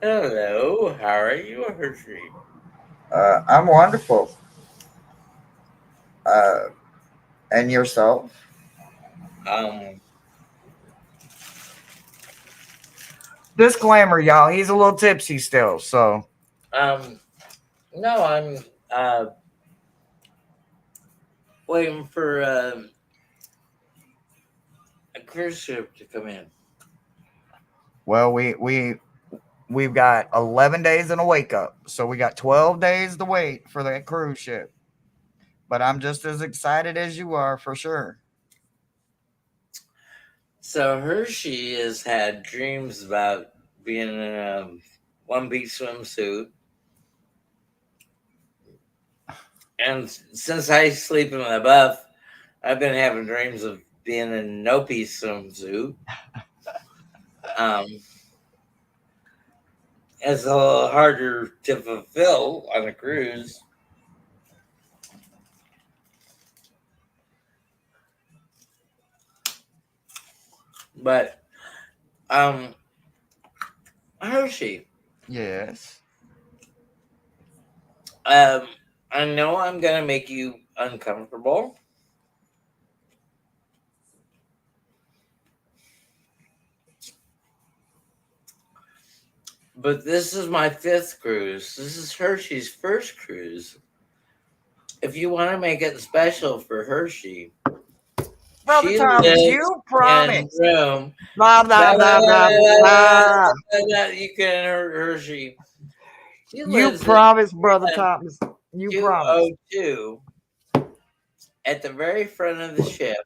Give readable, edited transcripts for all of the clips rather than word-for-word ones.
Hello, how are you, Hershey? I'm wonderful. Uh, and yourself? Um, Disclaimer, y'all. He's a little tipsy still, so um, no, I'm waiting for a cruise ship to come in. well, we've got 11 days and a wake up, so we got 12 days to wait for that cruise ship. But I'm just as excited as you are for sure. So Hershey has had dreams about being in a one-piece swimsuit, and since I sleep in my buff, I've been having dreams of being in a no-piece swimsuit. Um, it's a little harder to fulfill on a cruise, but um, Hershey. Yes. Um, I know I'm gonna make you uncomfortable, but this is my fifth cruise. This is Hershey's first cruise. If you want to make it special for Hershey, Brother she Thomas, lives you in promised. room. Blah, blah, blah, blah, blah. You can Hershey. She You lives in promised, Brother room Thomas. You promised. 202 at the very front of the ship.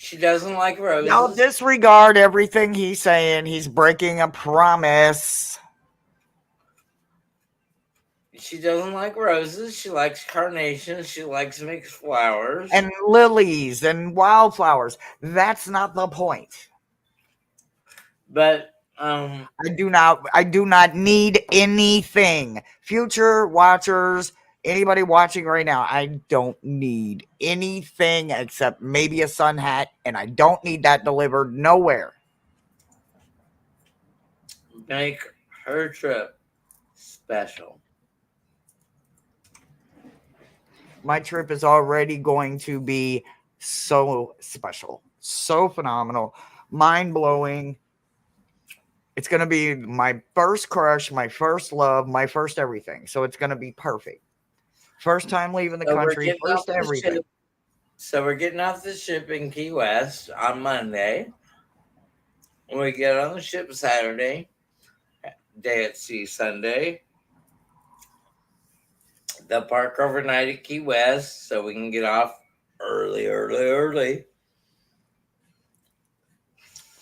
She doesn't like Y'all roses. disregard everything he's saying. He's breaking a promise. She doesn't like roses. She likes carnations. She likes mixed flowers. And lilies and wildflowers. That's not the point. But I do not need anything. Future watchers, anybody watching right now, I don't need anything except maybe a sun hat, and I don't need that delivered nowhere. make her trip special. My trip is already going to be so special, so phenomenal, mind blowing. It's going to be my first crush, my first love, my first everything. So it's going to be perfect. First time leaving the So we're country, getting off first the everything. ship. So we're getting off the ship in Key West on Monday. We get on the ship Saturday. Day at sea Sunday. They'll park overnight at Key West so we can get off early.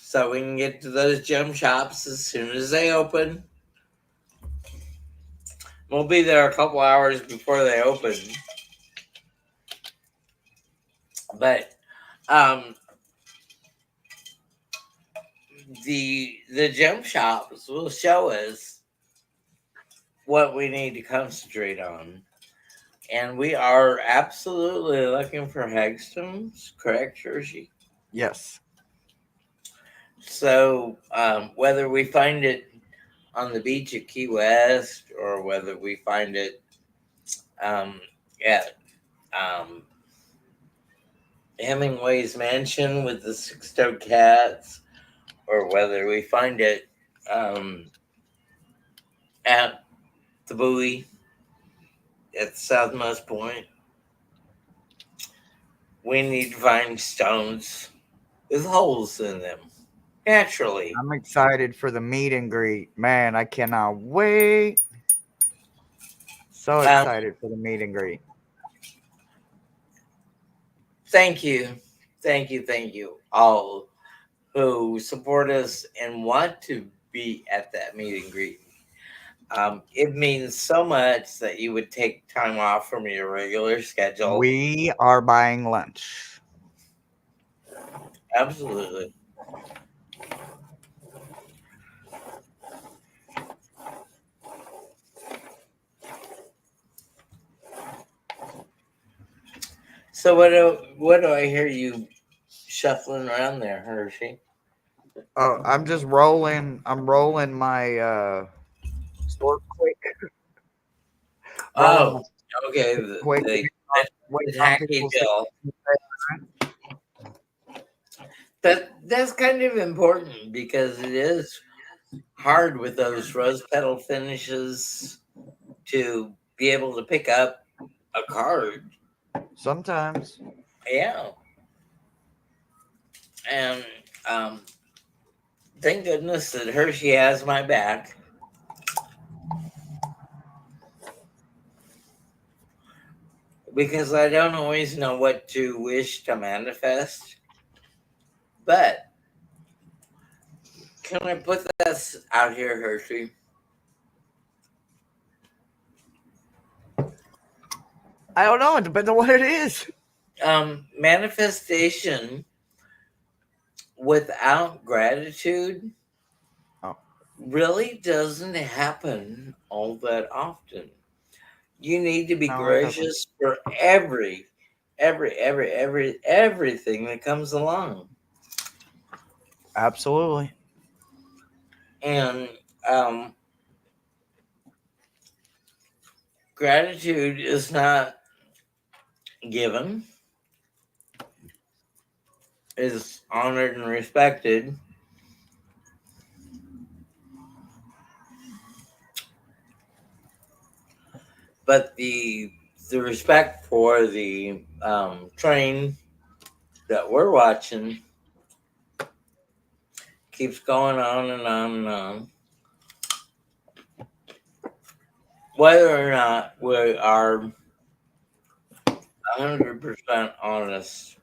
So we can get to those gem shops as soon as they open. We'll be there a couple hours before they open. But um, the gem shops will show us what we need to concentrate on. And we are absolutely looking for hagstones, correct, Hershey? Yes. So whether we find it on the beach at Key West or whether we find it um, at um, Hemingway's mansion with the six-toed cats, or whether we find it at the buoy at the southmost point, we need to find stones with holes in them naturally. I'm excited for the meet and greet. Man, I cannot wait. So Um, excited for the meet and greet. thank you, all who support us and want to be at that meet and greet. It means so much that you would take time off from your regular schedule. We are buying lunch. Absolutely. So what do I hear you shuffling around there, Hershey? Oh, I'm just rolling. I'm rolling my store quick. Rolling my Oh, okay. quick. The Waiting on tacky people to deal. That's kind of important because it is hard with those rose petal finishes to be able to pick up a card. sometimes. Yeah, and um, thank goodness that Hershey has my back because I don't always know what to wish to manifest. But can I put this out here, Hershey? I don't know. It depends on what it is. Manifestation without gratitude Oh, really doesn't happen all that often. You need to be no, it doesn't. gracious for everything that comes along. Absolutely. And um, gratitude is not given, is honored and respected. But the respect for the train that we're watching keeps going on and on and on. Whether or not we are 100% honest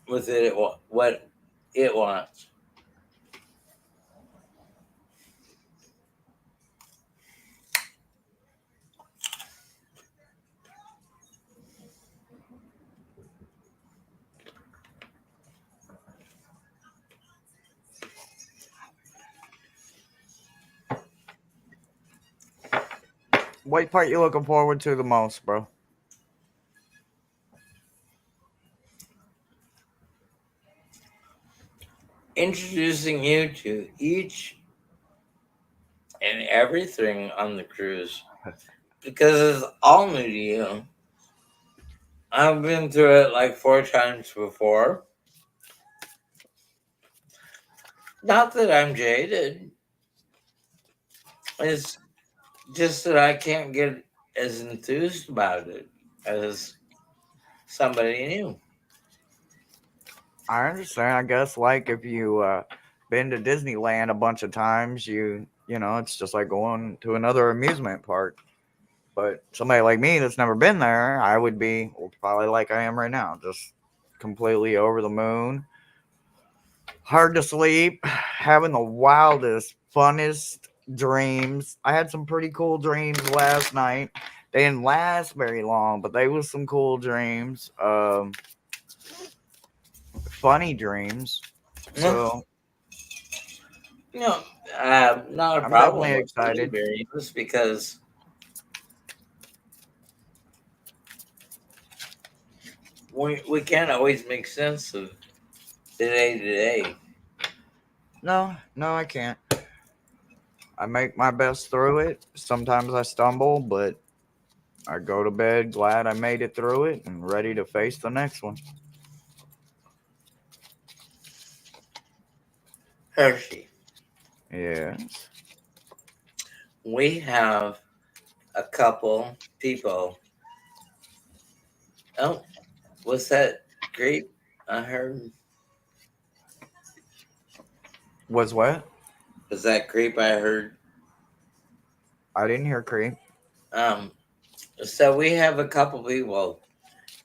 with what it wants. What part you looking forward to the most, bro? Introducing you to each and everything on the cruise because it's all new to you. I've been through it like 4 times before. Not that I'm jaded, it's just that I can't get as enthused about it as somebody new. I understand. I guess like if you been to Disneyland a bunch of times, you know it's just like going to another amusement park. But somebody like me that's never been there, I would be well, probably like I am right now, just completely over the moon, hard to sleep, having the wildest, funnest dreams. I had some pretty cool dreams last night. They didn't last very long, but they was some cool dreams. Funny dreams. So No, not a I'm problem definitely with funny excited. dreams because we can't always make sense of the day to day. No, no, I can't. I make my best through it. Sometimes I stumble, but I go to bed glad I made it through it and ready to face the next one. Hershey, Yes. we have a couple people. Oh, what's that grape I heard? Was what? Was that grape I heard? I didn't hear cream. Um, so we have a couple people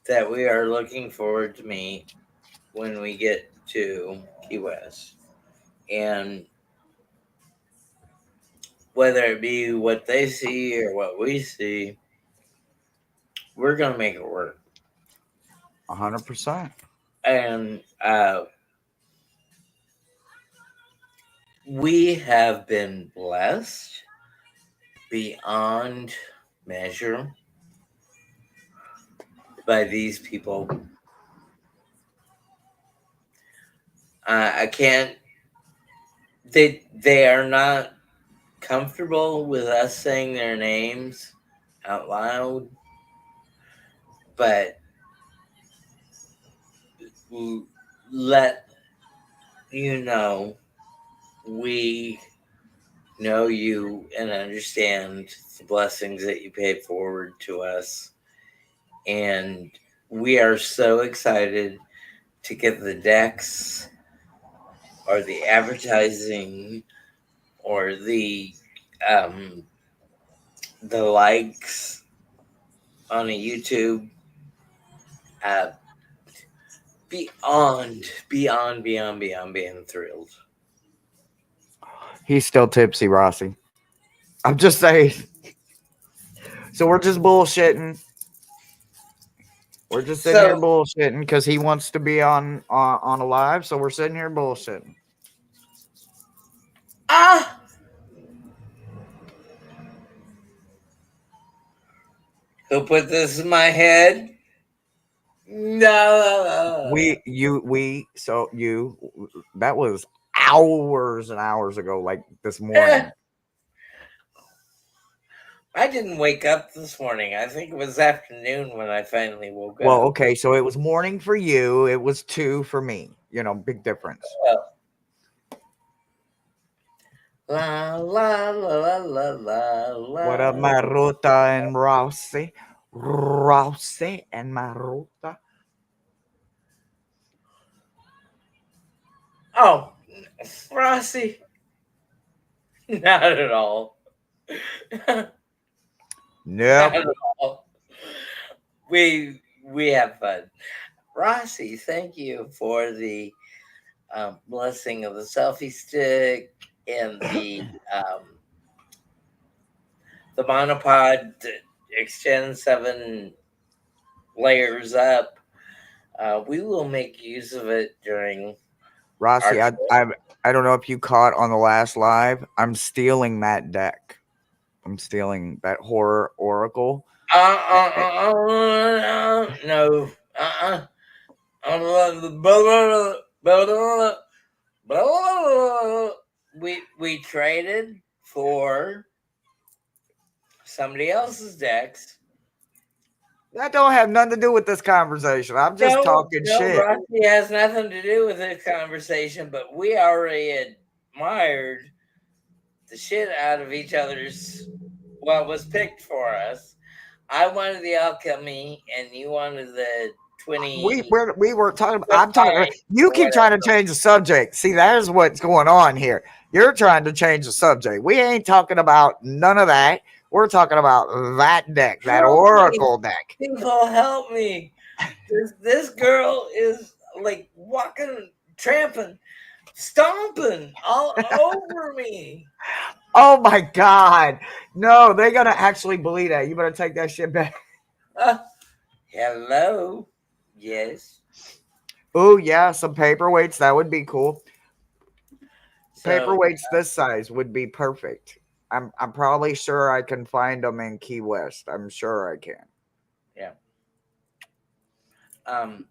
that we are looking forward to meet when we get to Key West. And whether it be what they see or what we see, we're going to make it work. 100%. And we have been blessed beyond measure by these people. I can't. They are not comfortable with us saying their names out loud, but let you know we know you and understand the blessings that you pay forward to us. And we are so excited to get the decks or the advertising or um, the likes on a YouTube. Uh, beyond thrilled. He's still tipsy, Rossi. I'm just saying. So we're just bullshitting. We're just sitting here So, bullshitting because he wants to be on a live. So we're sitting here bullshitting. ah, who put this in my head? No. That was hours and hours ago, like this morning. I didn't wake up this morning. I think it was afternoon when I finally woke Well, up. okay, so it was morning for you. It was 2 for me. Big difference. La la la la la What up, la. Maruta and Rossi? Rossi and Maruta. Oh, Rossi. Not at all. Not Nope. at all. We have fun. Rossi, thank you for the blessing of the selfie stick and the monopod that extends 7 layers up. We will make use of it during our Rossi, I, trip. I I don't know if you caught on the last live. I'm stealing that deck. I'm stealing that horror oracle. No. Blah, blah, blah. We traded for somebody else's decks. That don't have nothing to do with this conversation. I'm just No, talking no, shit. Rocky has nothing to do with this conversation, but we already admired the shit out of each other's what was picked for us. I wanted the alchemy, and you wanted the 20 We were talking. foot I'm talking. pipe You or keep trying to whatever. change the subject. See, that is what's going on here. You're trying to change the subject. We ain't talking about none of that. We're talking about that deck, that Help me, oracle deck. people, help me! This girl is like walking, tramping, stomping all over me. Oh my god! No, they're gonna actually believe that. You better take that shit back. Uh, hello, yes. Oh yeah, some paperweights. That would be cool. So Paperweights this size would be perfect. I'm probably sure I can find them in Key West. I'm sure I can. yeah. Um.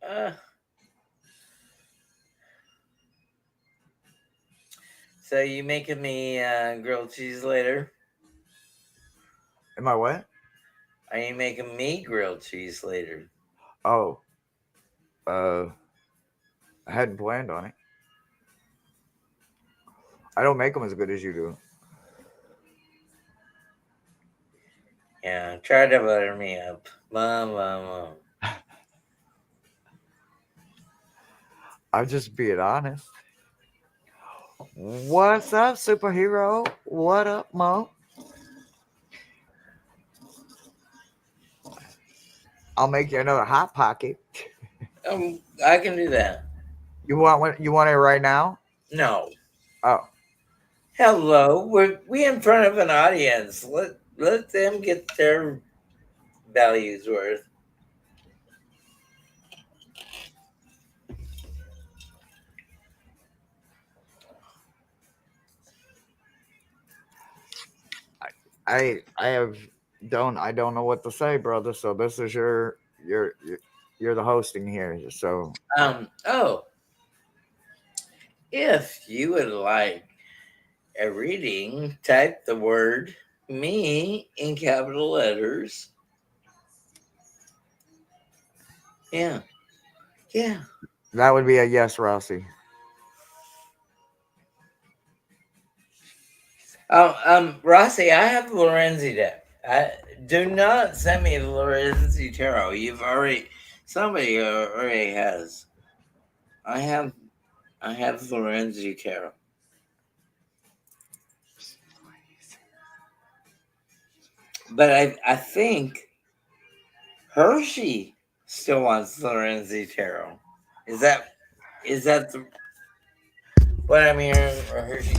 uh, so you making me grilled cheese later? Am I what? Are you making me grilled cheese later? Oh, uh, I hadn't planned on it. I don't make them as good as you do. Yeah. Try to butter me up. Mom, mom, mom. I'm just being honest. What's up, superhero? What up, Mo? I'll make you another hot pocket. I can do that. You want one? You want it right now? No. Oh, Hello. We in front of an audience. Let them get their values worth. I have don't I don't know what to say, brother. So this is you're the hosting here. So Oh, if you would like a reading, type the word me in capital letters. Yeah, yeah. that would be a yes, Rossi. Rossi, I have the Lorenzi deck. Do not send me the Lorenzi tarot. Somebody already has. I have, I have the Lorenzi tarot, but I think Hershey still wants the Lorenzi tarot. Is that, is that what I'm hearing, Hershey?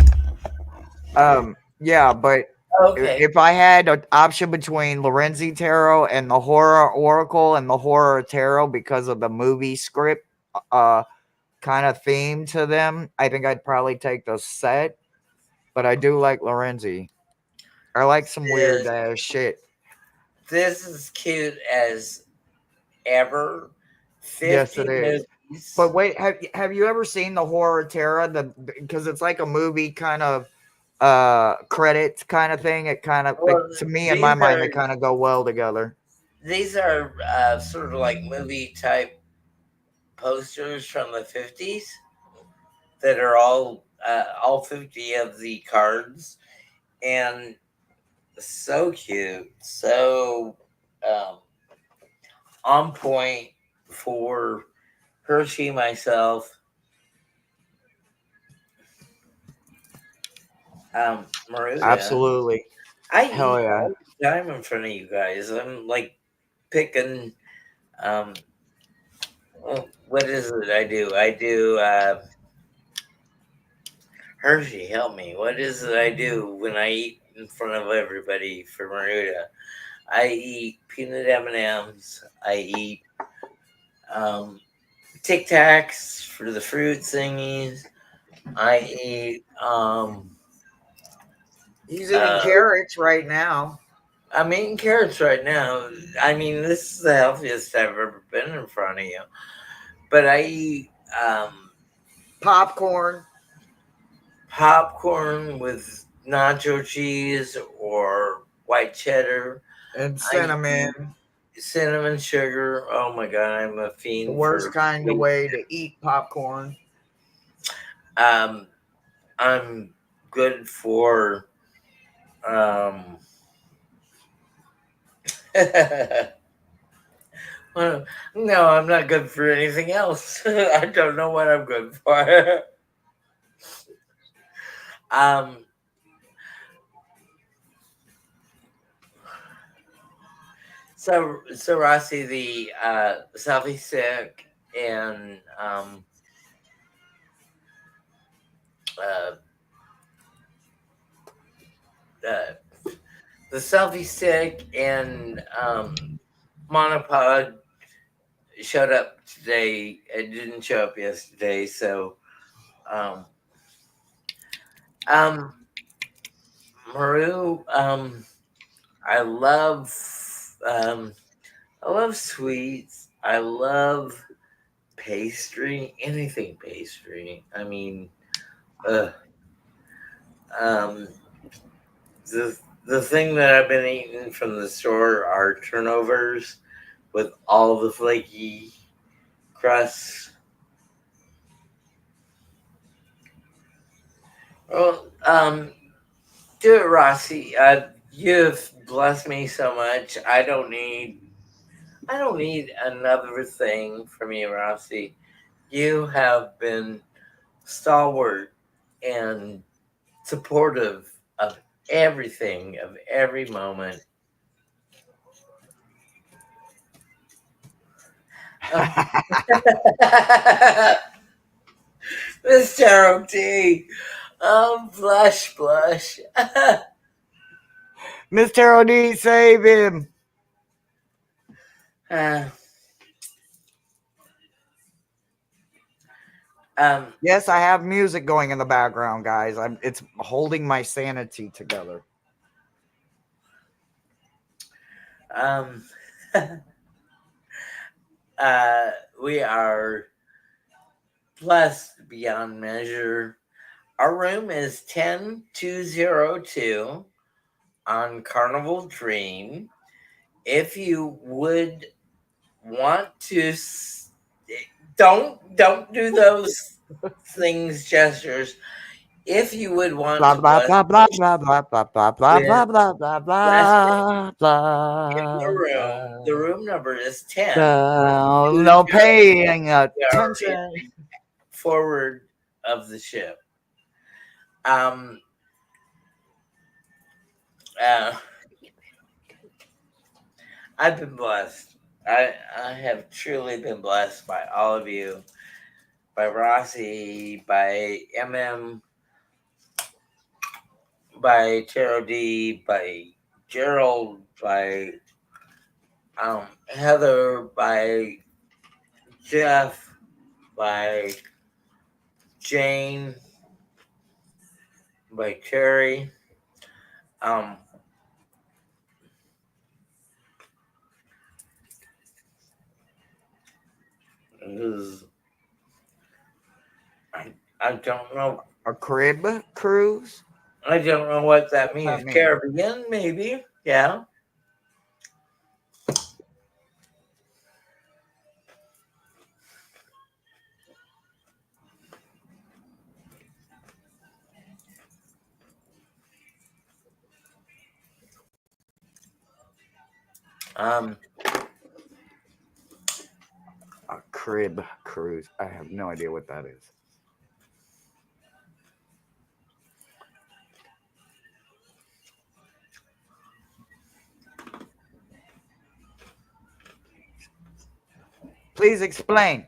Yeah, but Okay. if I had an option between Lorenzi Tarot and the Horror Oracle and the Horror Tarot because of the movie script, uh, kind of theme to them, I think I'd probably take the set. But I do like Lorenzi. I like some weird This, shit. this is cute as ever. Yes, 50 it is. But movies. wait, have you ever seen the Horror Terror? Because it's like a movie kind of credits kind of thing. It kind of Well, to me in my these mind they are kind of go well together. these are sort of like movie type posters from the 50s that are all 50 of the cards, and so cute, so um, on point for Hershey, myself, Maruda. Absolutely. I Hell eat yeah. all the time in front of you guys. I'm like picking. Um, what is it I do? I do. Hershey, help me. What is it I do when I eat in front of everybody for Maruda? I eat peanut M&Ms. I eat um, Tic Tacs for the fruit thingies. I eat. He's eating Uh, carrots right now. I'm eating carrots right now. I mean, this is the healthiest I've ever been in front of you. But I eat Popcorn popcorn with nacho cheese or white cheddar. and I eat cinnamon. cinnamon sugar. Oh my god, I'm a The fiend worst for kind of sweet. way to eat popcorn. Um, I'm good for um. well, no, I'm not good for anything else. I don't know what I'm good for. um, so Rossi, the selfie stick and uh, uh, the selfie stick and monopod showed up today. It didn't show up yesterday, so um, um, Maru, I love um, I love sweets. I love pastry, anything pastry. I mean, uh, um, the thing that I've been eating from the store are turnovers with all the flaky crusts. Well, do it, Rossi. You've blessed me so much. I don't need another thing from you, Rossi. You have been stalwart and supportive of everything, of every moment. Oh. Mr. OT. Blush, blush. Mr. OD, save him. Uh, um, Yes, I have music going in the background, guys. It's holding my sanity together. Um, we are blessed beyond measure. Our room is 10202 on Carnival Dream. If you would want to, don't do those things, gestures. If you would want Blah to blah bless blah blah blah blah blah blah blah with blah blah blah blessing blah in blah the blah. room number is 10. No paying We are in attention. the forward of the ship. Um, uh, I've been blessed. I have truly been blessed by all of you, by Rossi, by MM, by Taro D, by Gerald, by Heather, by Jeff, by Jane, by Terry. Um, is I don't know. A crib cruise? I don't know what that What's that means. mean? Caribbean, maybe. Yeah. Um, A crib cruise. I have no idea what that is. Please explain.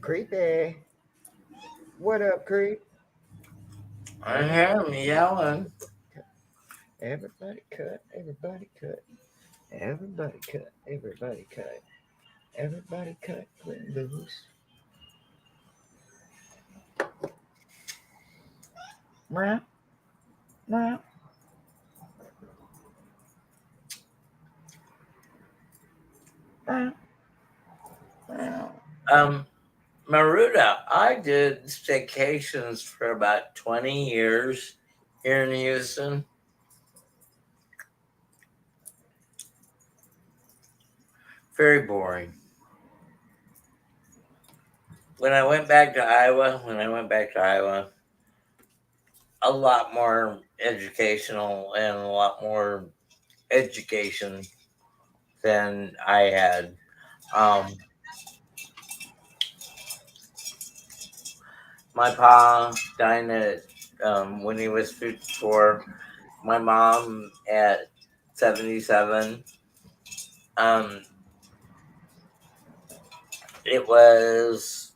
Creepy. What up, creep? I hear him yelling. Everybody cut. Everybody cut. Everybody cut. Everybody cut. Everybody cut. Quit loose. Meow. Meow. Meow. Meow. Maruda, I did staycations for about 20 years here in Houston. Very boring. When I went back to Iowa, a lot more educational and a lot more education than I had. Um, my pa died at when he was 54. My mom at 77. Um, it was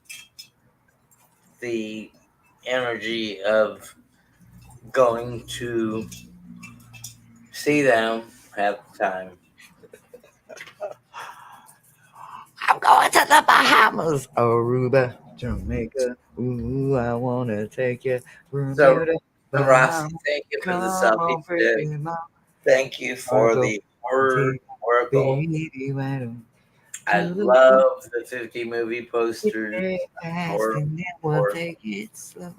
the energy of going to see them at the time. I'm going to the Bahamas. Aruba, Jamaica. Ooh, I want to take you. So, Bermuda, Rossi, Bahamas. thank you for the Come sub on, each day. pretty mama. Thank you I'll for go the horror take oracle. baby right on I to the moon. love the 50 movie Get posters. there fast Horror, and then we'll horror. take it slow.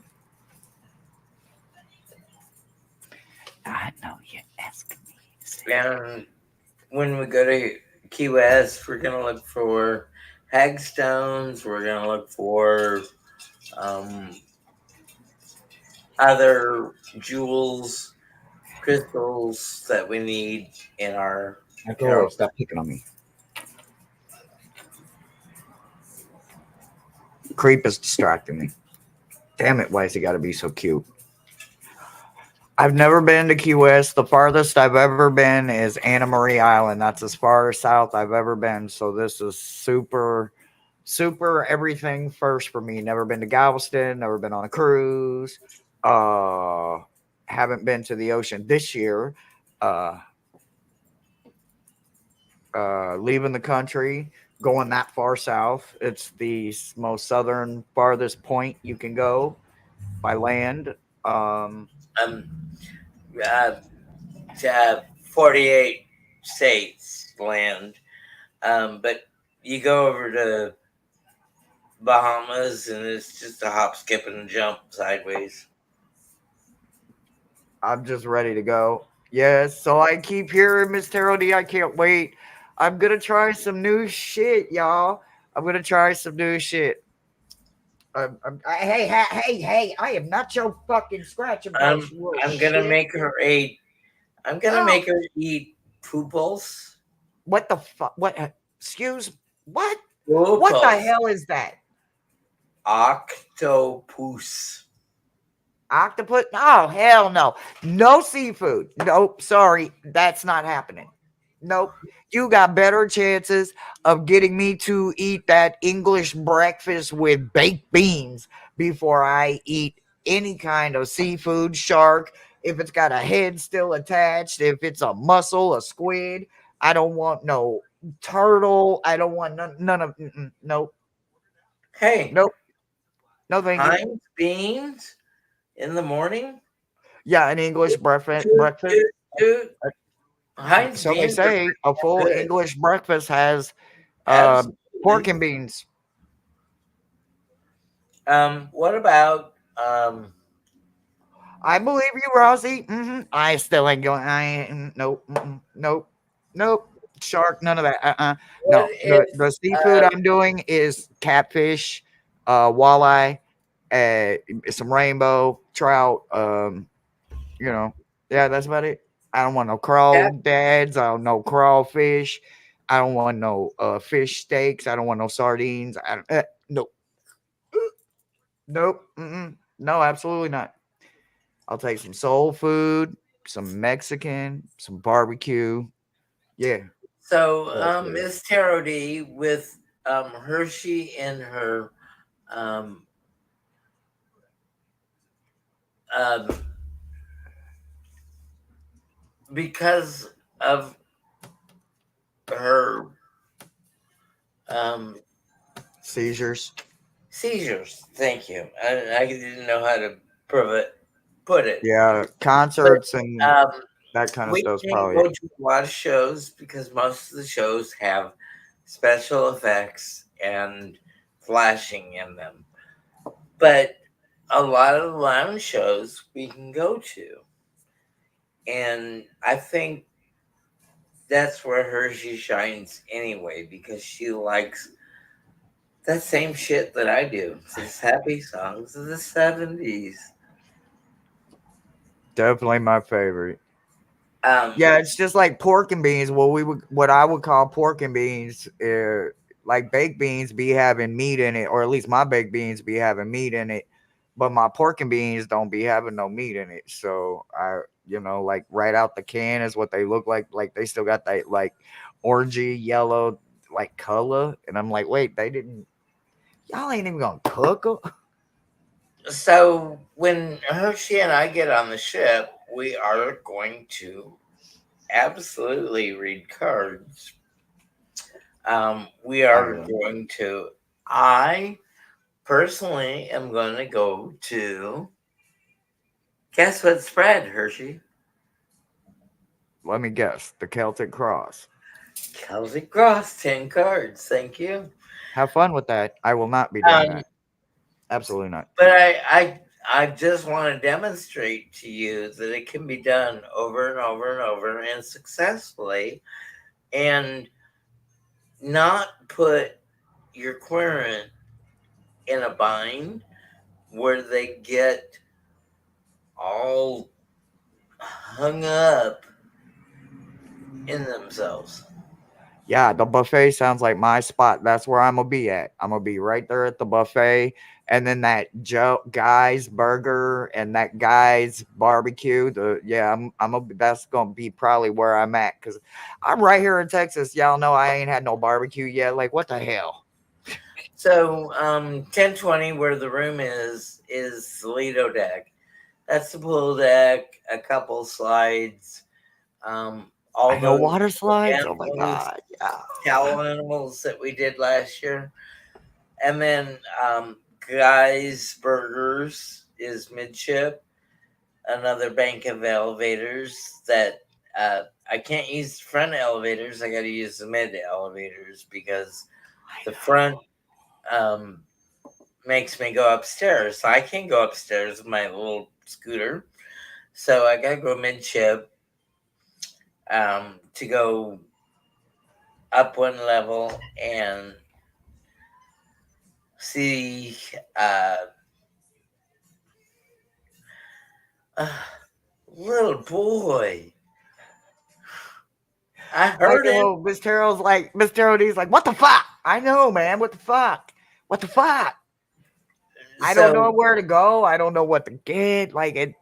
I know you're asking me to say. And when we go to Key West, we're gonna look for hagstones. We're gonna look for um, other jewels, crystals that we need in our Go away. Stop picking on me. Creep is distracting me. Damn it, why has he got to be so cute? I've never been to Key West. The farthest I've ever been is Anna Marie Island. That's as far south I've ever been. So this is super, super everything first for me. Never been to Galveston. Never been on a cruise. Haven't been to the ocean this year. Uh, Leaving the country, going that far south. It's the most southern, farthest point you can go by land. Um, Um, uh, 48 states land. But you go over to Bahamas and it's just a hop, skip, and a jump sideways. I'm just ready to go. Yes, so I keep hearing Miss Terrell D. I can't wait. I'm gonna try some new shit, y'all. I'm gonna try some new shit. Hey! I am not your fucking scratching I'm post, you little I'm gonna shit. make her a. I'm gonna Oh, make her eat pooples. what the fuck? What? Excuse? What? What the Pooples. hell is that? Octopus. Octopus? Oh, hell no. No seafood. Nope. Sorry. That's not happening. Nope. You got better chances of getting me to eat that English breakfast with baked beans before I eat any kind of seafood, shark, if it's got a head still attached, if it's a mussel, a squid. I don't want no turtle. I don't want none of, nope. Hey, Nope. No, thank you. Heinz beans in the morning. Yeah, an English breakfast. Toot, toot, toot. Heinz So they beans are say a pretty full damn good. English breakfast has pork Absolutely. and beans. What about I believe you, Rossi. I still ain't going. I ain't. Nope. Nope. Nope. Shark. None of that. what No. The if the seafood I'm doing is catfish, walleye, some rainbow trout. You know. Yeah, that's about it. I don't want no cat? crawdads. I don't know crawfish. I don't want no fish steaks. I don't want no sardines. I don't. Nope. Nope. No, absolutely not. I'll take some soul food, some Mexican, some barbecue. Yeah, So that's it. Miss Tarot D with Hershey and her um, um, because of her um, Seizures. seizures. Thank you. I didn't know how to put it, Yeah, but concerts and um, that kind of we stuff's can't probably go to a lot of shows because most of the shows have special effects and flashing in them. But a lot of the lounge shows we can go to, and I think that's where Hershey shines anyway because she likes that same shit that I do. These happy songs of the 70s. definitely my favorite. Um, Yeah, it's just like pork and beans. What I would call pork and beans, like baked beans, be having meat in it, or at least my baked beans be having meat in it, but my pork and beans don't be having no meat in it. So like right out the can is what they look like. Like they still got that like orangey yellow like color, and I'm like, wait, they didn't. Y'all ain't even gonna cook them. so when Hershey and I get on the ship, we are going to absolutely read cards. We I are am. going to. I personally am going to go to. Guess what spread, Hershey? Let me guess. The Celtic Cross. Celtic Cross, 10 cards. Thank you. Have fun with that. I will not be doing Um, that. Absolutely not. but I just want to demonstrate to you that it can be done over and over and over and successfully and not put your querent in a bind where they get all hung up in themselves. Yeah, the buffet sounds like my spot. That's where I'm gonna be at. I'm gonna be right there at the buffet, and then that Joe guy's burger and that guy's barbecue. That's gonna be probably where I'm at because I'm right here in Texas. Y'all know I ain't had no barbecue yet. Like what the hell? So 1020 where the room is the Lido deck. That's the pool deck, a couple slides, all I know those water slides. Oh my animals, god! Yeah. towel animals that we did last year. And then Guy's Burgers is midship. another bank of elevators that I can't use front elevators. I got to use the mid elevators because the front um, makes me go upstairs. So I can't go upstairs with my little scooter. So I got to go midship to go up one level and see uh, uh, little boy. I I heard him. know Mr. OD's like, what the fuck? I know, man. What the fuck? What the fuck? I don't know So, where to go. I don't know what to get. Like it,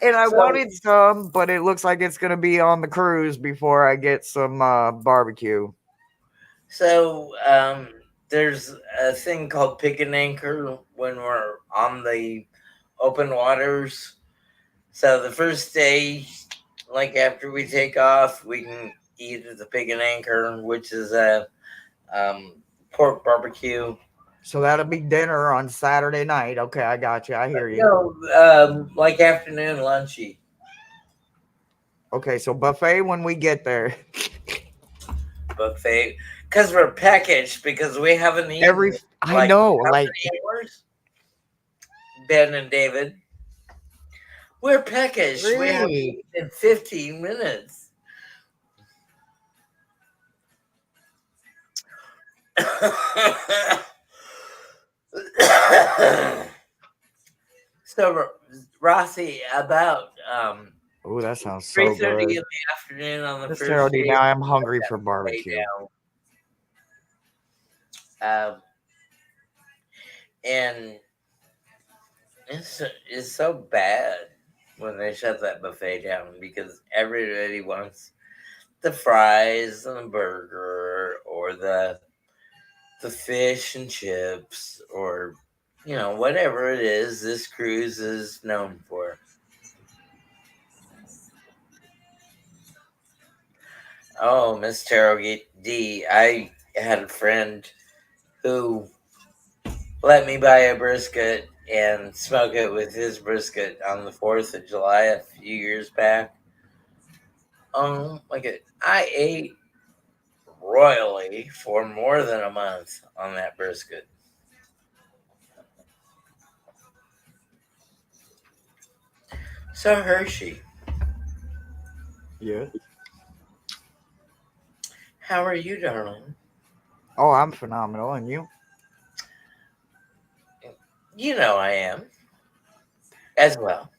and I so, wanted some, but it looks like it's gonna be on the cruise before I get some barbecue. so, there's a thing called pick and anchor when we're on the open waters. So the first day, like after we take off, we can eat at the pick and anchor, which is a um, pork barbecue. So that'll be dinner on Saturday night. Okay, I got you. I hear you. No, like afternoon lunchy Okay, so buffet when we get there. buffet because we're packaged because we haven't eaten Every I like know, how like many hours? Ben and David, we're packaged. We haven't three. eaten in 15 minutes. So Rossi, about Oh, that sounds so 3:30 in good. the afternoon on the Mr. first OD, day, now I'm hungry that for lay barbecue. down. And it's so bad when they shut that buffet down because everybody wants the fries and the burger or the fish and chips or whatever it is this cruise is known for. Oh, Miss Taro D, I had a friend who let me buy a brisket and smoke it with his brisket on the 4th of July a few years back. I ate royally for more than a month on that brisket. So Hershey, Yeah. how are you, darling? Oh, I'm phenomenal. And you? You know I am as well.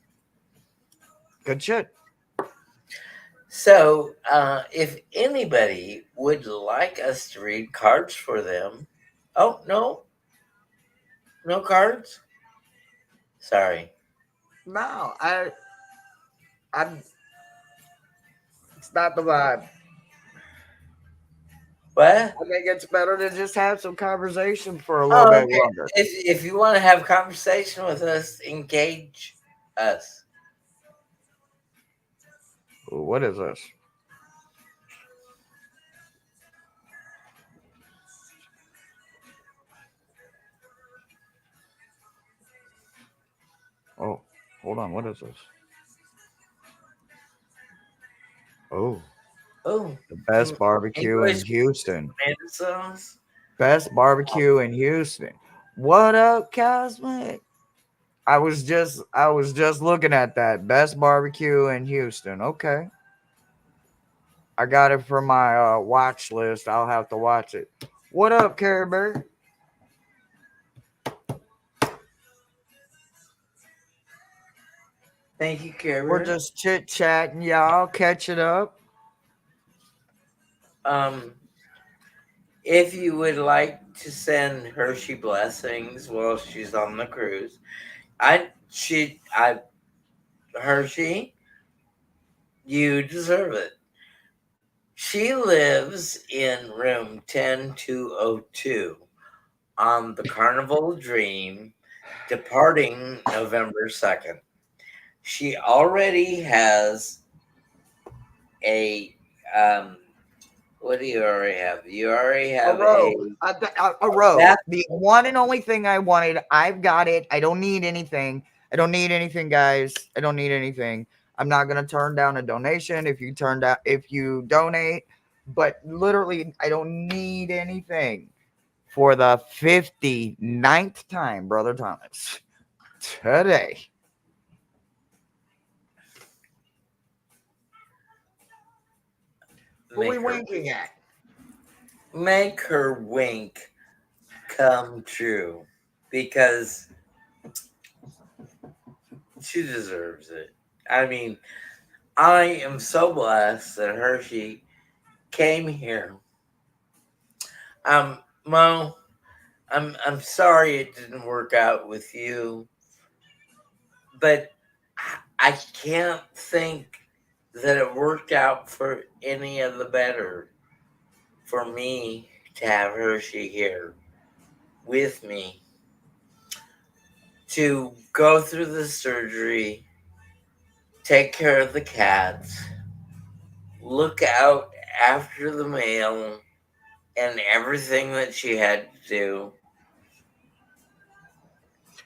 Good shit. So, if anybody would like us to read cards for them, oh no, no cards. Sorry. No, I'm. It's not the vibe. What? I think it's better to just have some conversation for a little Oh, bit okay. longer. If you want to have conversation with us, engage us. Ooh, what is this? Oh, hold on. What is this? Oh, Oh, the some best barbecue in English Houston. tomato sauce. Best barbecue in Houston. What up, Cosmic? I was just looking at that. Best barbecue in Houston. Okay. I got it for my watch list. I'll have to watch it. What up, Care Bear? Thank you, We're Carver. just chit chatting, y'all, catching up. Um, if you would like to send Hershey blessings while she's on the cruise, I Hershey, you deserve it. She lives in room 10202 on the Carnival Dream, departing November 2nd. She already has a what do you already have? You already A have robe. A robe. bath. The one and only thing I wanted. I've got it. I don't need anything. I don't need anything, guys. I don't need anything. I'm not gonna turn down a donation if you donate, but literally I don't need anything for the 59th time, Brother Thomas. Today. Who are we Make her winking at? make her wink come true because she deserves it. I mean, I am so blessed that Hershey came here. Mo, I'm sorry it didn't work out with you, but I can't think that it worked out for any of the better for me to have Hershey here with me to go through the surgery, take care of the cats, look out after the mail and everything that she had to do.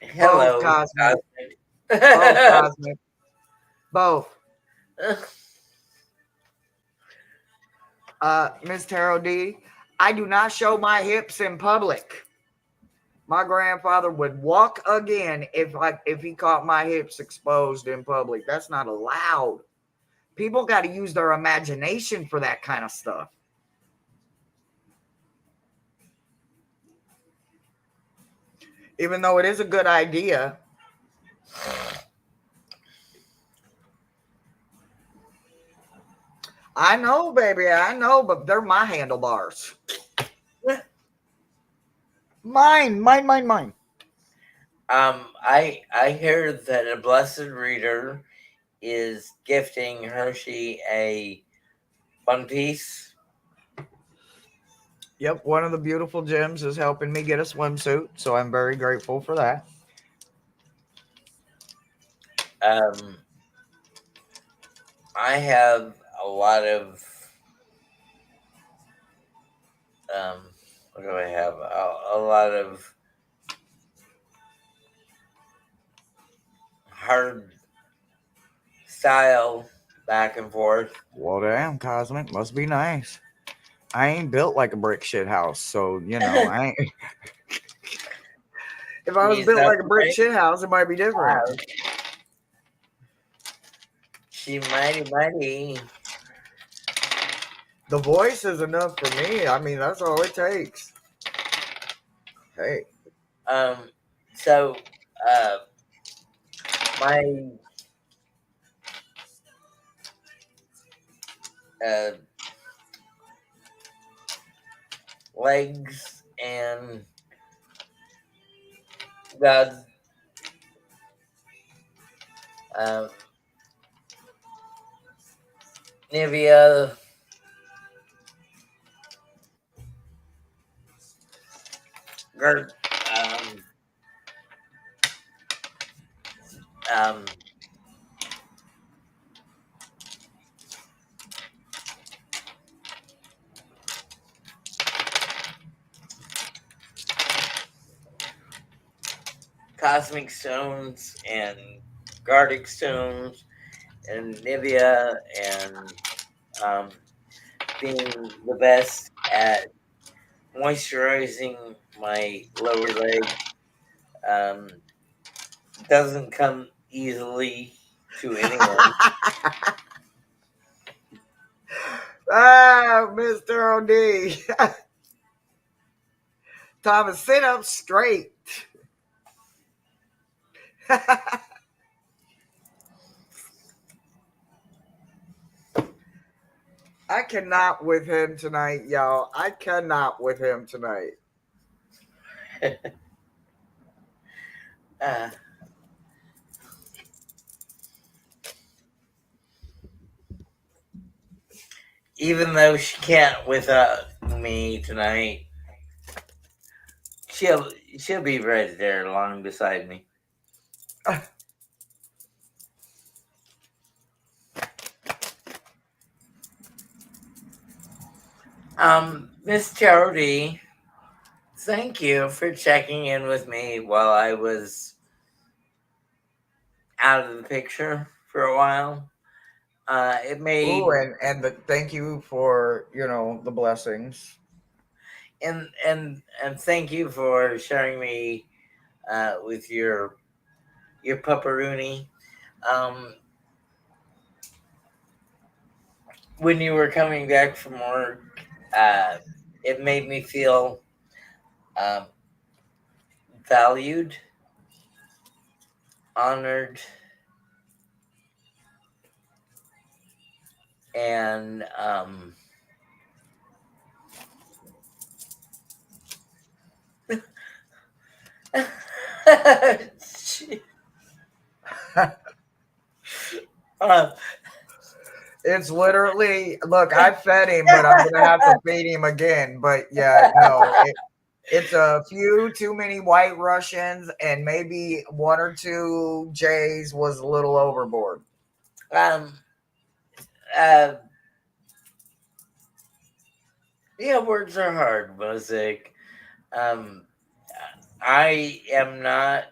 Both Hello, cosmic. Both Cosmic. cosmic. Both. Miss Tarot D, I do not show my hips in public. My grandfather would walk again if he caught my hips exposed in public. That's not allowed. People got to use their imagination for that kind of stuff. Even though it is a good idea. I know, baby, I know, but they're my handlebars. Mine. I hear that a blessed reader is gifting Hershey a One Piece. Yep, one of the beautiful gems is helping me get a swimsuit, so I'm very grateful for that. I have a lot of what do I have? A lot of hard style back and forth. Well, damn, Cosmic must be nice. I ain't built like a brick shit house, so I ain't. If I was She's built up like a brick right shit house, it might be different. now. She mighty. The voice is enough for me. I mean, that's all it takes. Hey. So my uh legs and God's um Nivea guard um cosmic stones and garlic stones and Nivea and um being the best at moisturizing my lower leg um doesn't come easily to anyone. Mr. OD. Thomas, sit up straight. I cannot with him tonight, y'all. I cannot with him tonight. uh, Even though she can't without me tonight, she'll she'll be right there along beside me. Miss Charity, thank you for checking in with me while I was out of the picture for a while. It Ooh, made thank you for the blessings. and thank you for sharing me with your pupperoonie. Um, when you were coming back from work, it made me feel um, valued, honored, and uh, It's literally, look, I fed him, but I'm gonna have to feed him again. But yeah, no, it's a few too many White Russians, and maybe one or two Jays was a little overboard. um, uh, yeah, words are hard, Mosaic. Um, I am not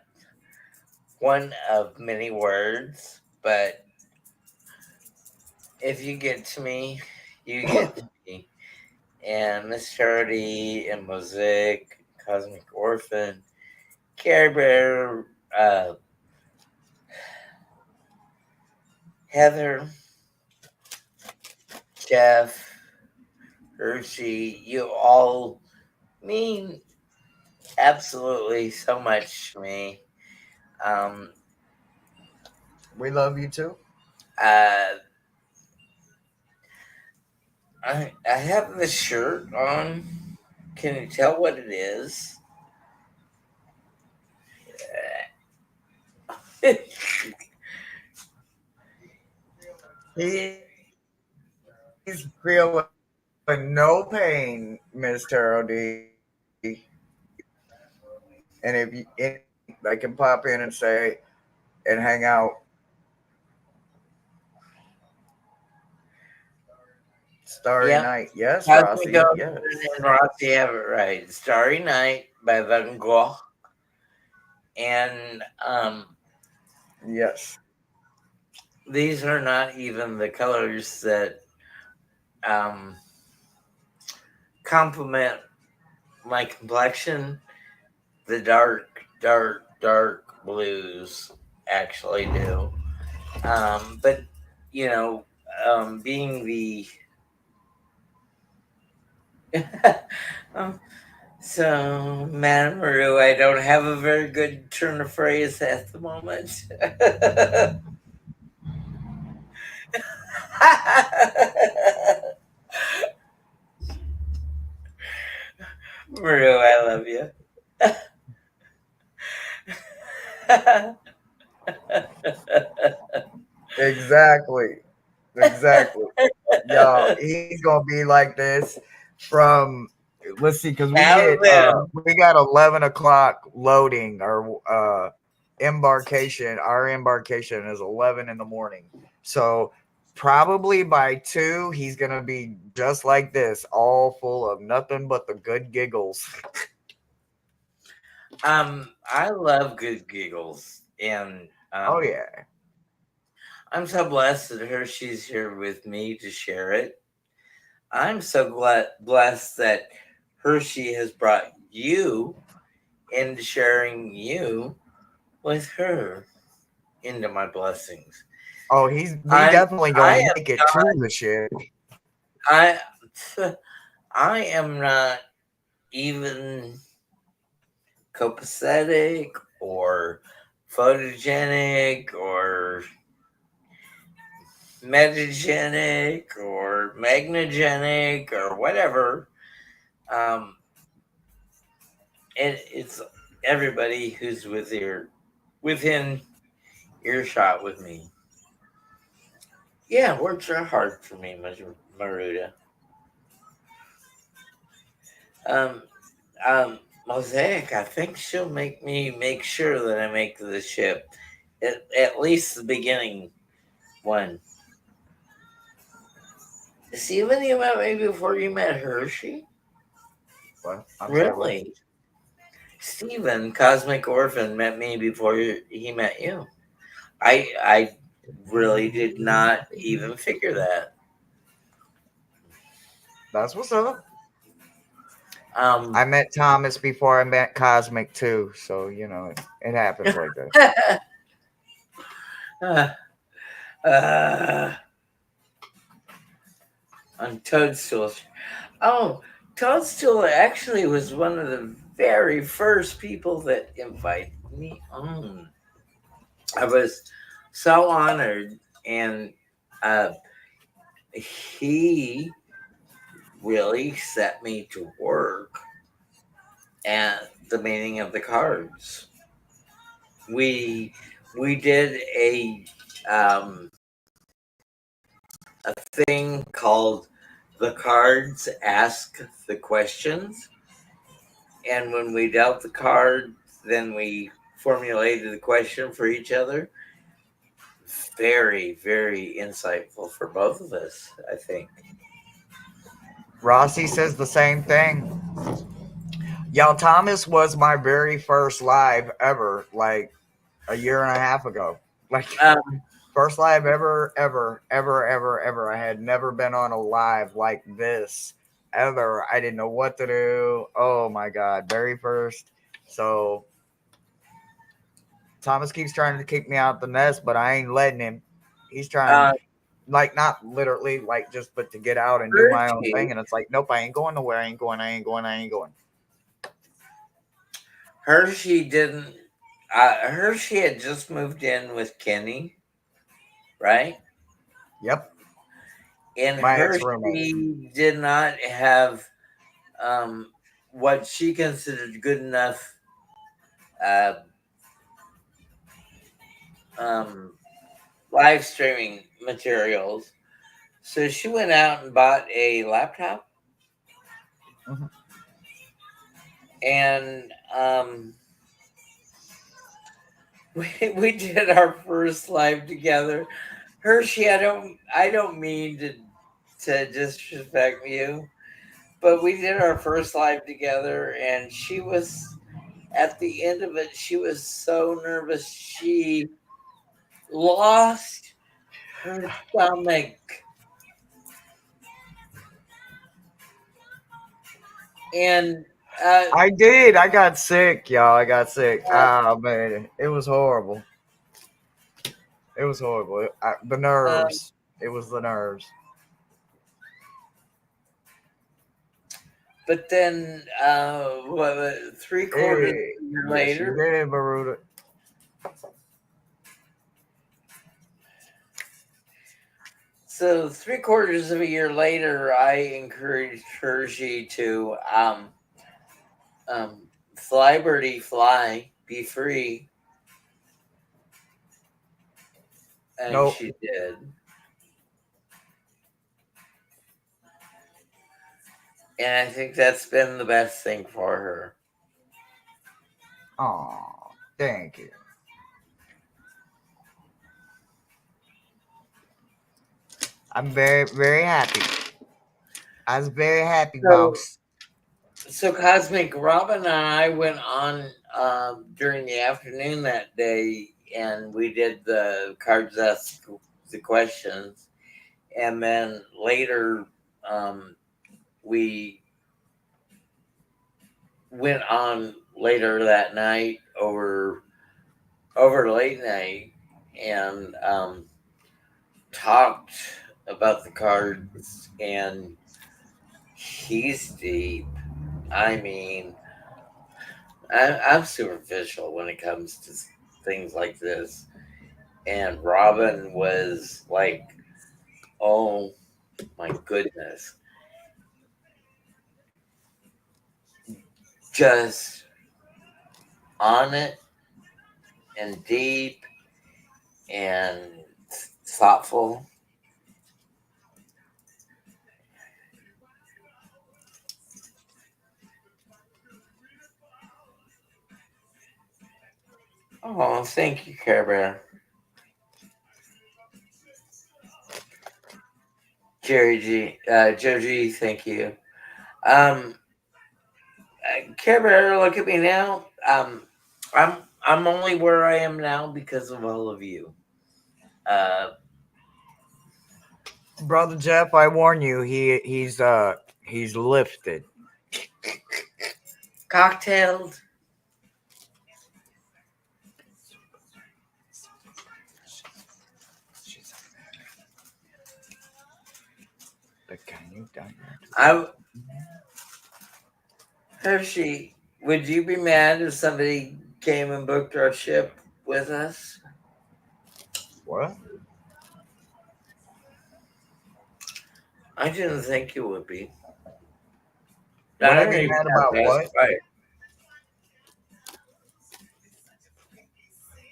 one of many words, but if you get to me, you get to me. And Miss Charity and Mosaic, Cosmic Orphan, Care Bear, Heather, Jeff, Hershey, you all mean absolutely so much to me. Um, We love you too. uh, I have this shirt on. Can you tell what it is? He's feeling no pain, Miss Taro D. And if you anything, they can pop in and say and hang out. Starry Yep. Night. Yes, Cosmic Rossi. Ocean Yes. and Rossi have it right. Starry Night by Van Gogh. And Yes. these are not even the colors that um, complement my complexion. The dark blues actually do. But, you know, being the. um, so, Madame Maru, I don't have a very good turn of phrase at the moment. Maru, I love you. Exactly. Exactly. Yo, he's gonna be like this from let's see, because Now, we got 11 o'clock loading or embarkation. Our embarkation is 11 in the morning. So probably by 2, he's gonna be just like this, all full of nothing but the good giggles. I love good giggles, and Oh yeah. I'm so blessed that Hershey's here with me to share it. I'm so blessed that Hershey has brought you into sharing you with her into my blessings. Oh, we I'm definitely I gonna am make it to the ship. I I am not even copacetic or photogenic or metagenic or magnogenic or whatever. Um, it's everybody who's within earshot with me. Yeah, words are hard for me, Maruda. Um, Mosaic, I think she'll make me make sure that I make the ship, at least the beginning one. Steven, you met me before you met Hershey? What? I'm sorry, what? Really? Steven, Cosmic Orphan, met me before he met you. I really did not even figure that. That's what's up. Um, I met Thomas before I met Cosmic too, so it happens like that. uh, uh, on Toadstools. Oh, Toadstool actually was one of the very first people that invited me on. I was so honored, and uh, he really set me to work at the meaning of the cards. We we did um, a thing called the cards ask the questions, and when we dealt the card, then we formulated the question for each other. Very, very insightful for both of us, I think. Rossi says the same thing. Y'all, Thomas was my very first live ever, like a year and a half ago. Like Um, first live ever. I had never been on a live like this ever. I didn't know what to do. Oh my god, very first. So Thomas keeps trying to kick me out the nest, but I ain't letting him. He's trying, uh, like, not literally, like, just but to get out and do my own Hershey, thing. And it's like, nope, I ain't going nowhere. I ain't going. I ain't going. I ain't going. Hershey didn't. Hershey had just moved in with Kenny, right? Yep, And my ex roommate. Hershey did not have um, what she considered good enough uh, um, live streaming materials. So she went out and bought a laptop, Mm-hmm. and we did our first live together. Hershey, I don't mean to disrespect you, but we did our first live together, and she was at the end of it. She was so nervous. She lost her stomach, and uh, I did. I got sick, y'all. I got sick. uh, Ah, man, it was horrible. It was horrible. The uh, nerves. It was the nerves. but then what, three quarters Hey, of a year yes, you later. did, Baruda. So three quarters of a year later, I encouraged Hershey to um, fly, birdie, fly, be free, and Nope. she did. And I think that's been the best thing for her. Oh, thank you. I'm very, very happy. I was very happy, So, boss. so Cosmic Robin and I went on during the afternoon that day, and we did the cards ask the questions, and then later we went on later that night over late night and talked about the cards, and he's deep. I mean, I'm superficial when it comes to things like this, and Robin was like, "Oh my goodness, just on it and deep and thoughtful." Oh, thank you, Care Bear. Jerry G, Joe G, thank you. Um, Care Bear, look at me now. I'm I'm only where I am now because of all of you. Uh, Brother Jeff, I warn you, he's lifted. Cocktailed. I Hershey, would you be mad if somebody came and booked our ship with us? What? I didn't think you would be. I Would I don't be even mad have about best what? price.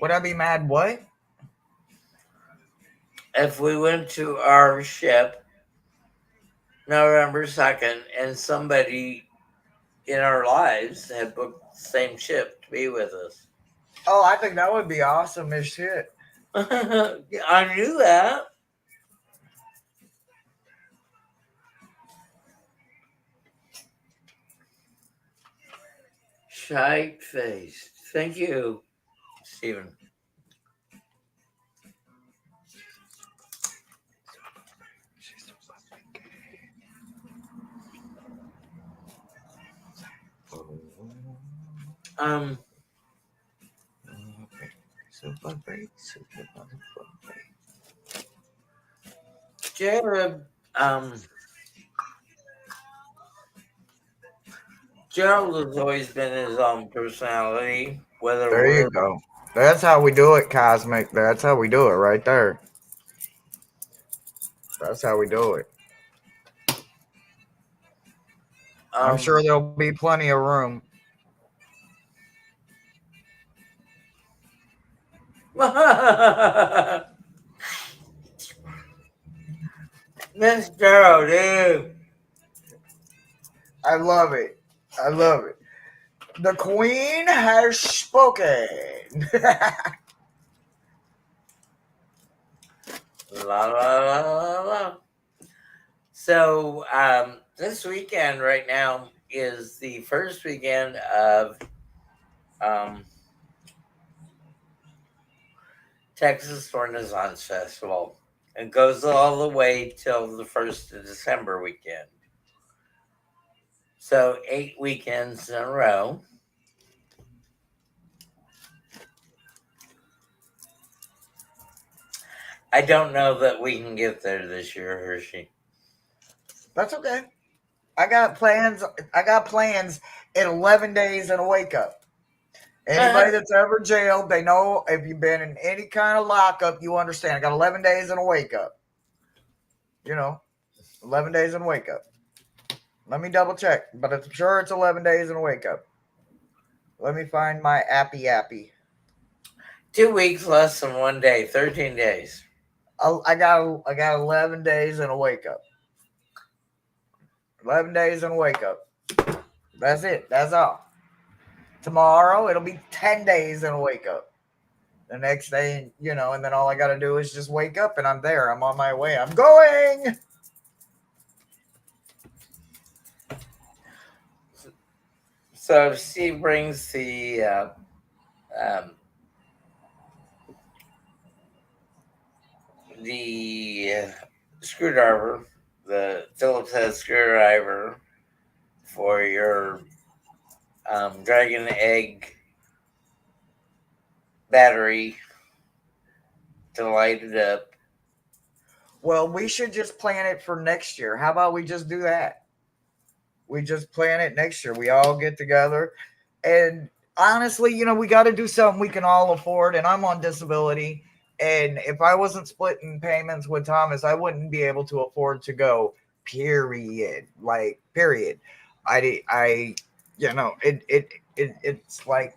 Would I be mad what? If we went to our ship November 2nd and somebody in our lives had booked the same ship to be with us. Oh, I think that would be awesome as shit. I knew that. Shite faced. Thank you, Stephen. Um, Jared, Gerald has always been his own personality, whether There we're you go. That's how we do it, Cosmic. That's how we do it right there. That's how we do it. I'm um sure there'll be plenty of room. Miss Gerald, dude. I love it. I love it. The queen has spoken. La la la la la. So this weekend right now is the first weekend of um, Texas Renaissance Festival. It goes all the way till the 1st of December weekend. So 8 weekends in a row. I don't know that we can get there this year, Hershey. That's okay. I got plans. I got plans in 11 days and a wake up. Anybody that's ever jailed, they know if you've been in any kind of lockup, you understand. I got 11 days and a wake up. 11 days and a wake up. Let me double check, but I'm sure it's 11 days and a wake up. Let me find my appy. 2 weeks less than 1 day, 13 days. I got 11 days and a wake up. 11 days and a wake up. That's it. That's all. Tomorrow it'll be 10 days and a wake up. The next day, and then all I got to do is just wake up and I'm there. I'm on my way. I'm going. So if Steve brings um, the screwdriver, the Phillips head screwdriver for your dragon egg battery to light it up. Well, we should just plan it for next year. How about we just do that? We just plan it next year. We all get together. And honestly, we got to do something we can all afford. And I'm on disability. And if I wasn't splitting payments with Thomas, I wouldn't be able to afford to go, period. Like, period. It's like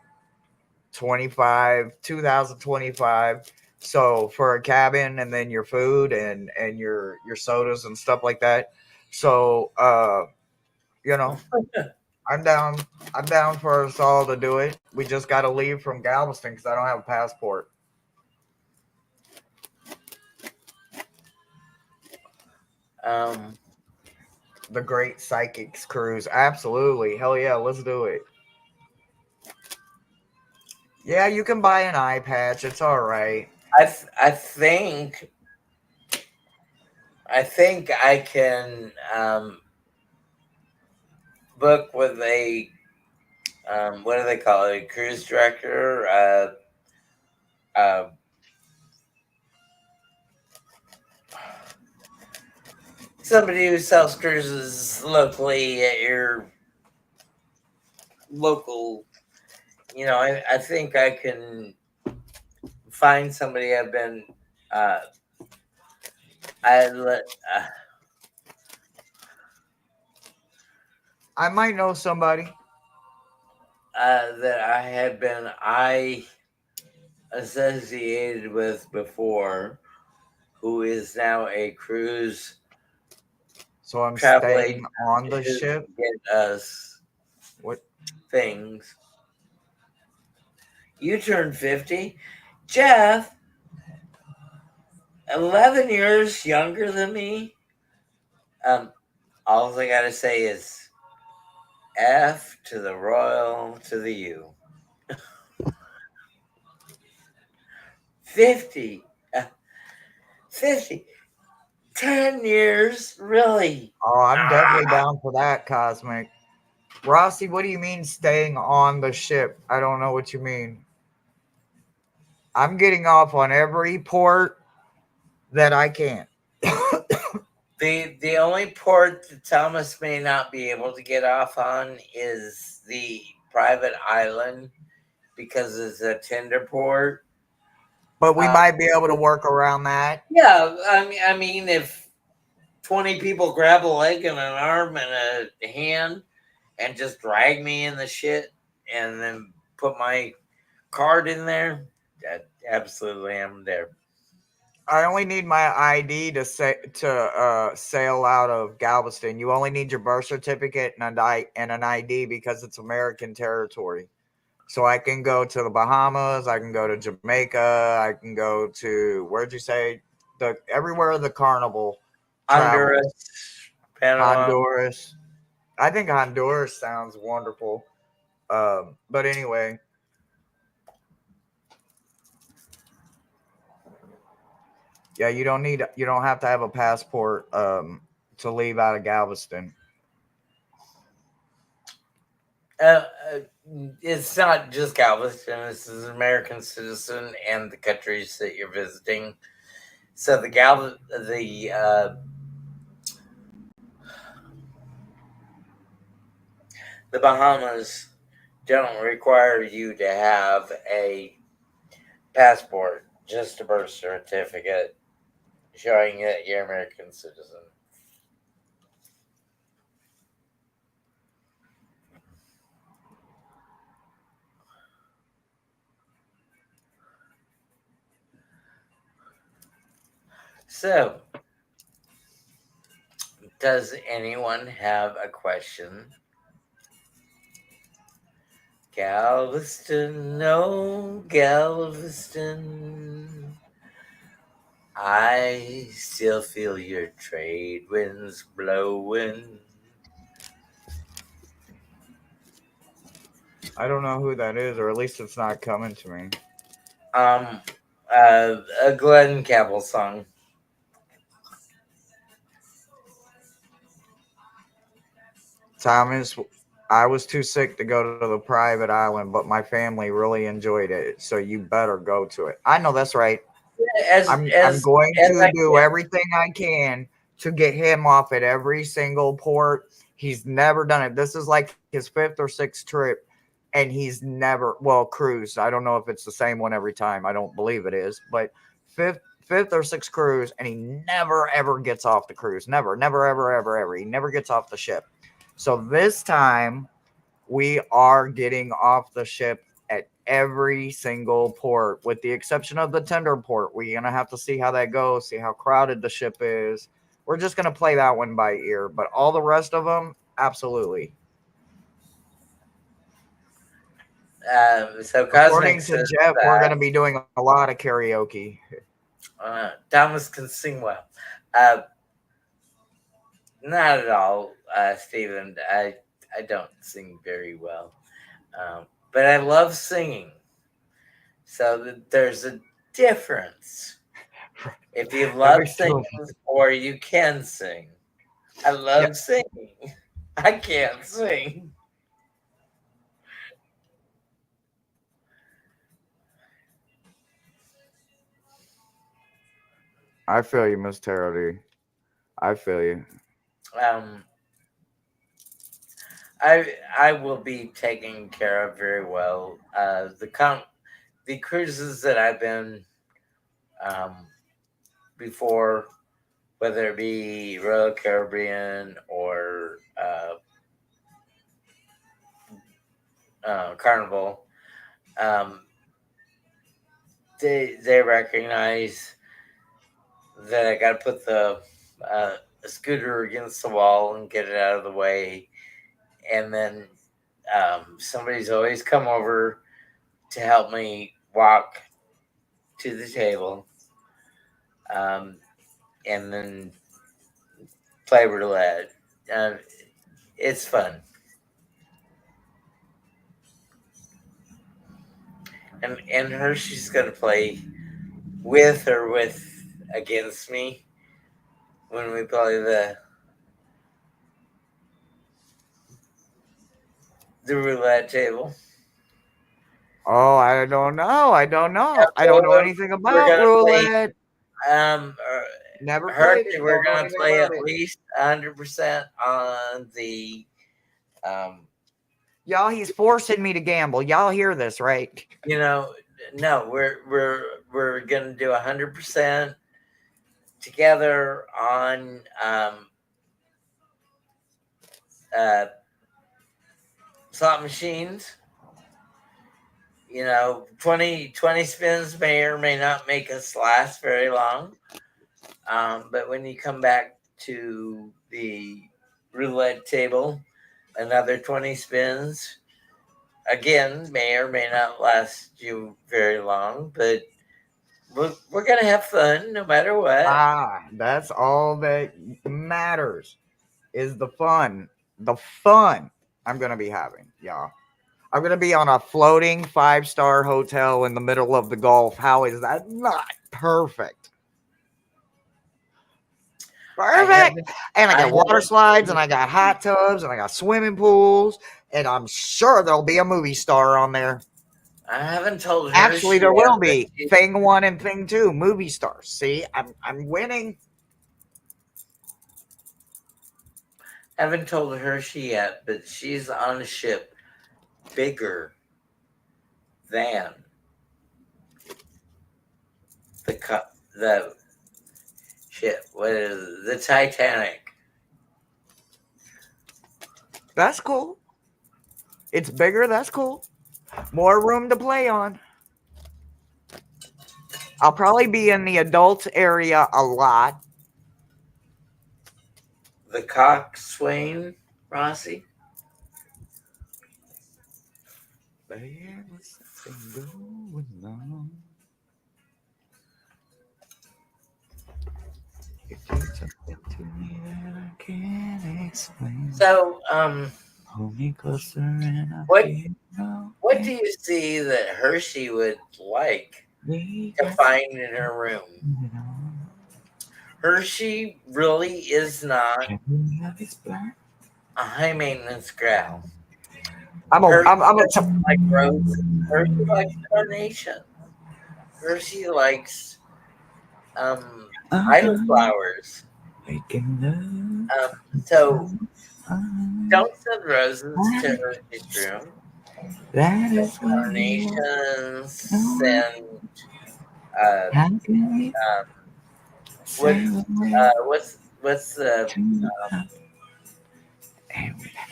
2025. So for a cabin and then your food and your sodas and stuff like that. So, you know, I'm down. I'm down for us all to do it. We just got to leave from Galveston because I don't have a passport. Um, The Great Psychics Cruise. Absolutely. Hell yeah. Let's do it. Yeah, you can buy an eye patch. It's all right. I think I can book with a what do they call it? A cruise director, uh, somebody who sells cruises locally at your local. I think I can find somebody. Uh, I let I might know somebody. that I had been I associated with before, who is now a cruise So I'm travel staying agent on the who ship. can get us What? things. You turned 50, Jeff. 11 years younger than me. Um, all I gotta say is F to the royal to the U. 50, uh, 50, 10 years, really. Oh, I'm definitely Ah, down for that, Cosmic. Rossi, what do you mean staying on the ship? I don't know what you mean. I'm getting off on every port that I can. the only port that Thomas may not be able to get off on is the private island because it's a tender port. But we Um, might be able to work around that. yeah, I mean, if 20 people grab a leg and an arm and a hand and just drag me in the shit and then put my card in there, that absolutely am there. I only need my ID to sail out of Galveston. You only need your birth certificate and an ID because it's American territory. So I can go to the Bahamas, I can go to Jamaica, I can go to where'd you say the everywhere the carnival travels. Honduras, Panama. Honduras. I think Honduras sounds wonderful. But anyway, yeah, you don't have to have a passport to leave out of Galveston. Uh, uh, it's not just Galveston. This is an American citizen and the countries that you're visiting. So the Bahamas don't require you to have a passport, just a birth certificate showing that you're an American citizen. So, does anyone have a question? Galveston, no, Galveston. I still feel your trade winds blowing. I don't know who that is, or at least it's not coming to me. Um, a Glenn Campbell song. Thomas, I was too sick to go to the private island, but my family really enjoyed it. So you better go to it. I know that's right. As I'm as going as to I do can. everything I can to get him off at every single port. He's never done it. This is like his fifth or sixth trip, and he's never cruise. I don't know if it's the same one every time. I don't believe it is, but fifth or sixth cruise, and he never ever gets off the cruise. Never, never, ever, ever, ever. He never gets off the ship. So this time we are getting off the ship at every single port, with the exception of the tender port. We're gonna have to see how that goes, see how crowded the ship is. We're just gonna play that one by ear, but all the rest of them, absolutely. So Cosmic According to says Jeff, we're that gonna be doing a lot of karaoke. Thomas can sing well. Uh, Not at all, Stephen. I don't sing very well, but I love singing. So there's a difference if you That love makes singing total sense. or you can sing. I Yeah, love singing. I can't sing. I feel you, Miss Tarot. I feel you. Um, I will be taken care of very well. The cruises that I've been um, before, whether it be Royal Caribbean or Carnival, um, they recognize that I got to put the scooter against the wall and get it out of the way, and then somebody's always come over to help me walk to the table, um, and then play roulette. Uh, it's fun, and Hershey's gonna play with or with against me when we play the roulette table. Oh, I don't know. I don't know. I don't know So anything we're about gonna play. roulette. Um, Never played it. Hershey, we're Don't know gonna anything play about at it. least 100% on the. Um, Y'all, he's forcing me to gamble. Y'all hear this, right? you know, no, we're gonna do 100% together on uh, slot machines. 20 spins may or may not make us last very long. But when you come back to the roulette table, another 20 spins, again, may or may not last you very long, but we're going to have fun no matter what. That's all that matters is the fun. The fun I'm going to be having, y'all. I'm going to be on a floating 5-star hotel in the middle of the Gulf. How is that not perfect? I Perfect. haven't, And I I got water haven't, slides and I got hot tubs and I got swimming pools. And I'm sure there'll be a movie star on there. I haven't told her Actually, she there yet, will but be thing 1 and thing 2 movie stars. See, I'm winning. haven't told her she yet, but she's on a ship bigger than the ship. What is it? The Titanic? That's cool. It's bigger. That's cool. More room to play on. I'll probably be in the adult area a lot. The coxswain, Rossi? There was something going on. If you something to me that I can't explain, So, hold me closer and I what feel no what do pain. you see that Hershey would like We to got find in her room? it on. Hershey really is not Cherry of his black. a high maintenance gal. I'm a, Hershey I'm a, doesn't like roses. Hershey likes carnations. Hershey likes idle uh-huh, flowers. waking So up. don't send roses to Hershey's room. That Send is what we want. carnations. No, Send uh, how can we um, what sail away what's the to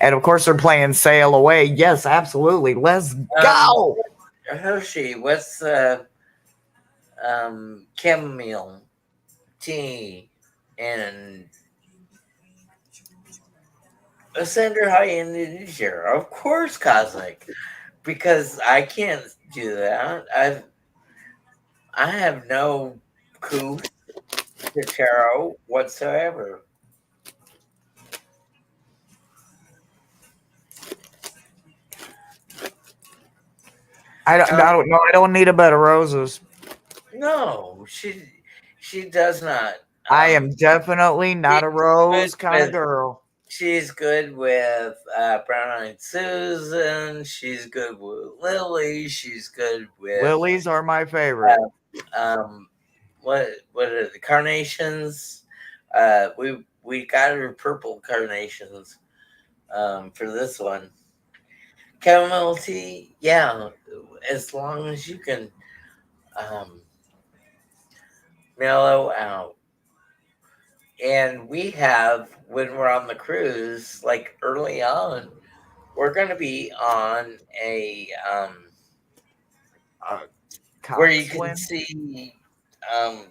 and of course they're playing Sail Away. Yes, absolutely. Let's um go. Hershey? What's chamomile tea and Ascender High Indonesia? Of course, Cosmic, because I can't do that. I have no coup to tarot whatsoever. I Um, don't know. I don't need a bed of roses. No, she does not. I am definitely not a She's good rose kind of with girl. she's good with Brown Eyed Susan. She's good with Lily. She's good with Lilies are my favorite. um what are the carnations? We got her purple carnations for this one. Chamomile tea, yeah, as long as you can um, mellow out. And we have, when we're on the cruise, like early on, we're going to be on a Uh, where you can Coxswain. see um,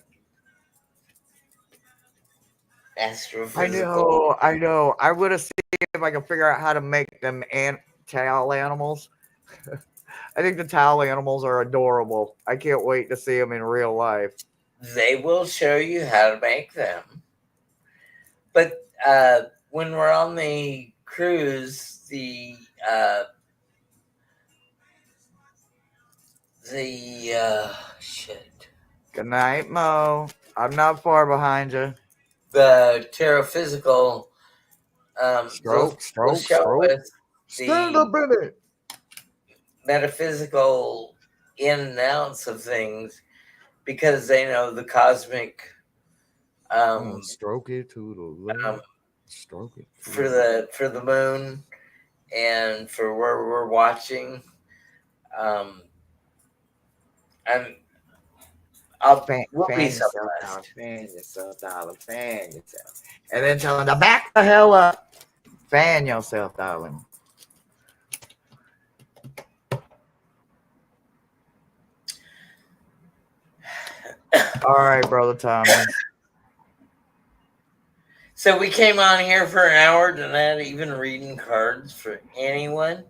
I astrophysical. know, I know. I would have seen if I could figure out how to make them towel animals. I think the towel animals are adorable. I can't wait to see them in real life. They will show you how to make them. But when we're on the cruise, uh, shit, Good night, Mo. I'm not far behind you. the physical, Stroke, they'll stroke, show stroke. us Stand the up in it. metaphysical in and outs of things because they know the cosmic um, Stroke it to the um, left. Stroke it to for the the moon and for where we're watching. Um, and we'll be fan so yourself, darling. blessed. Fan yourself, darling. Fan yourself. And then tell them to back the hell up. Fan yourself, darling. All right, brother Thomas. So we came on here for an hour, not even reading cards for anyone.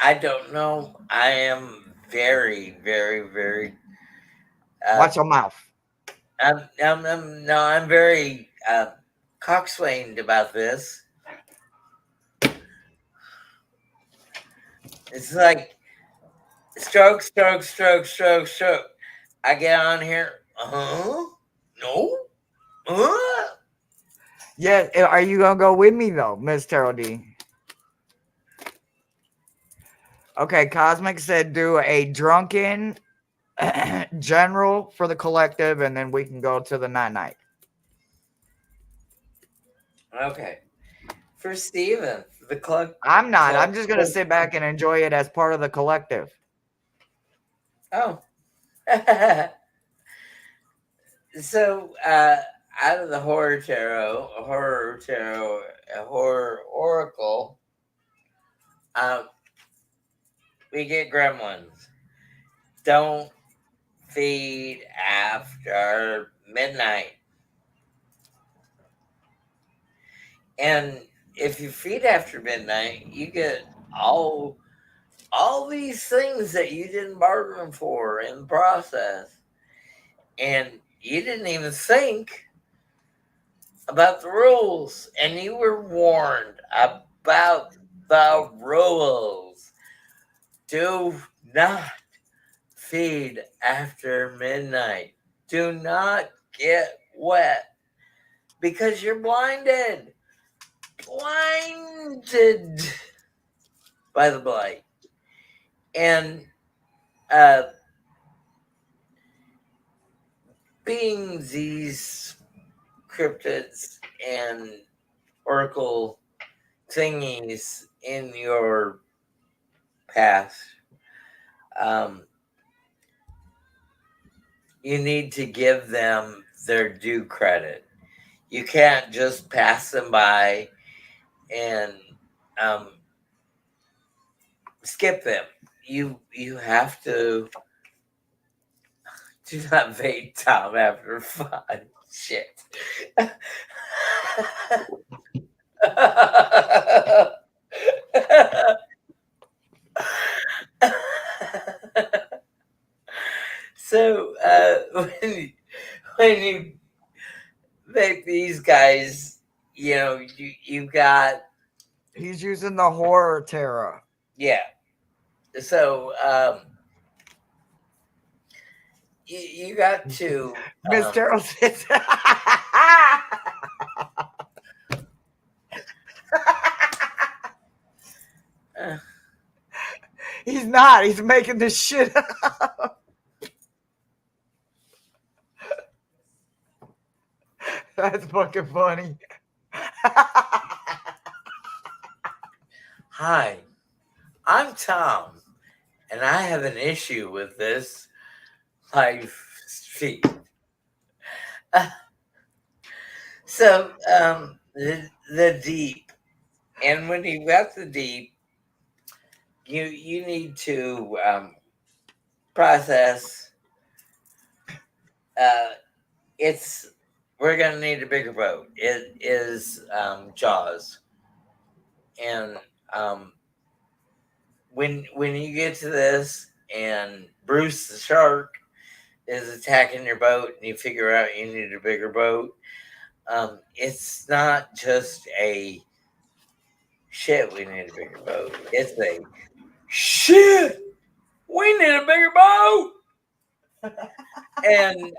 I don't know. I am very, very, very. Uh, Watch your mouth. no, I'm very coxswained about this. It's like stroke, stroke, stroke, stroke, stroke. I get on here. No. Yeah, are you gonna go with me though, Miss Terrell D? Okay, Cosmic said do a drunken general for the collective, and then we can go to the night. Okay. For Steven, the club. I'm not. club I'm just gonna sit back and enjoy it as part of the collective. oh. So, out of the horror oracle, um, we get gremlins. Don't feed after midnight. And if you feed after midnight, you get all these things that you didn't bargain for in the process. And you didn't even think about the rules. And you were warned about the rules. Do not feed after midnight. Do not get wet because you're blinded. Blinded by the blight. And uh, being these cryptids and oracle thingies in your past, um, you need to give them their due credit. You can't just pass them by and um, skip them. You have to do not vape Tom after 5. Shit. So when you vape these guys, you know you've got He's using the horror tarot. Yeah. So you got to Miss Terrell says, uh, he's not. He's making this shit up. That's fucking funny. hi, I'm Tom, and I have an issue with this live feed. So the deep, and when you got the deep, you need to process. It's we're gonna need a bigger boat. It is Jaws, and um, when you get to this, and Bruce the shark is attacking your boat, and you figure out you need a bigger boat. It's not just a shit. We need a bigger boat. It's a shit. We need a bigger boat. And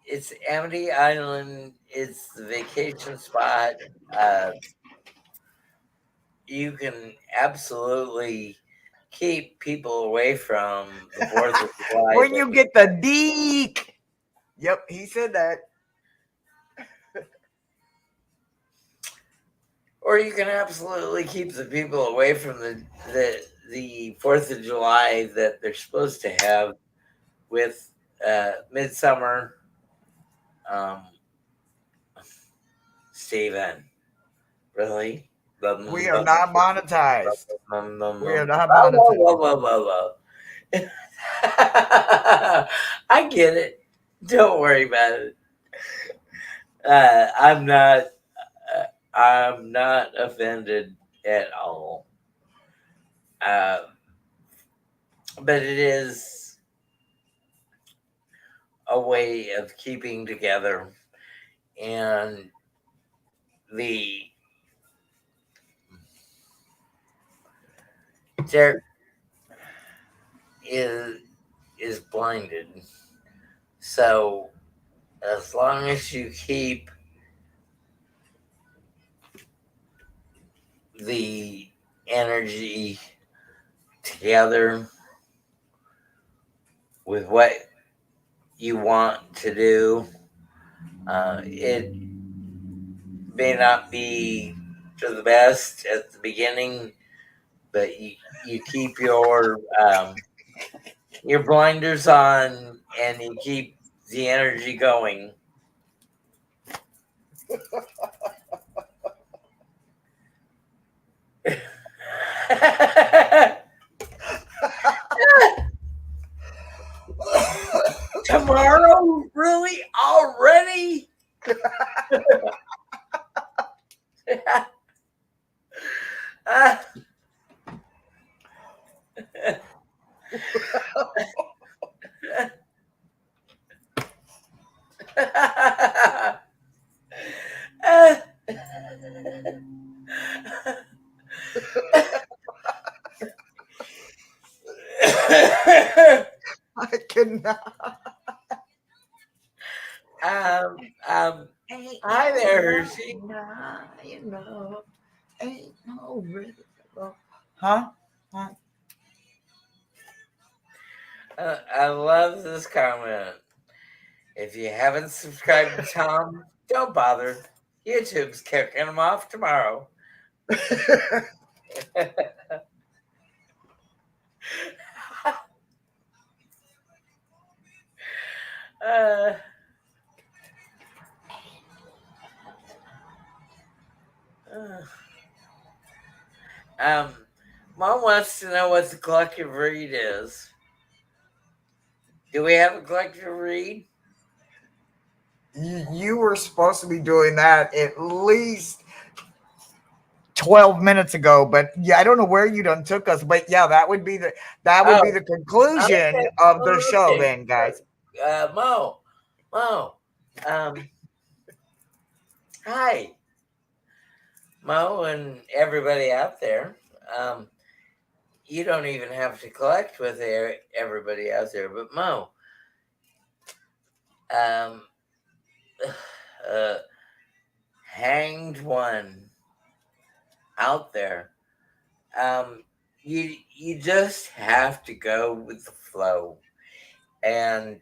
it's Amity Island. It's the vacation spot. You can absolutely keep people away from the 4th of July. When you get the deek. Yep, he said that. Or you can absolutely keep the people away from the 4th of July that they're supposed to have with Midsummer. Steven, really? We are not monetized. We are not monetized. I get it. Don't worry about it. I'm not offended at all. But it is a way of keeping together, and Derek is blinded. So as long as you keep the energy together with what you want to do, it may not be for the best at the beginning, but you keep your blinders on and you keep the energy going. Tomorrow? Really? Already? I cannot. Hi there, Hershe. Ain't no huh? I love this comment. If you haven't subscribed to Tom, don't bother. YouTube's kicking him off tomorrow. Mom wants to know what the collective read is. Do we have a collective read? You were supposed to be doing that at least 12 minutes ago, but yeah, I don't know where you done took us, but yeah, that would be the conclusion of the show then, guys. Mo, Hi, Mo, and everybody out there. Um, you don't even have to collect with everybody out there, but Mo, um, uh, hanged one out there. Um, you just have to go with the flow and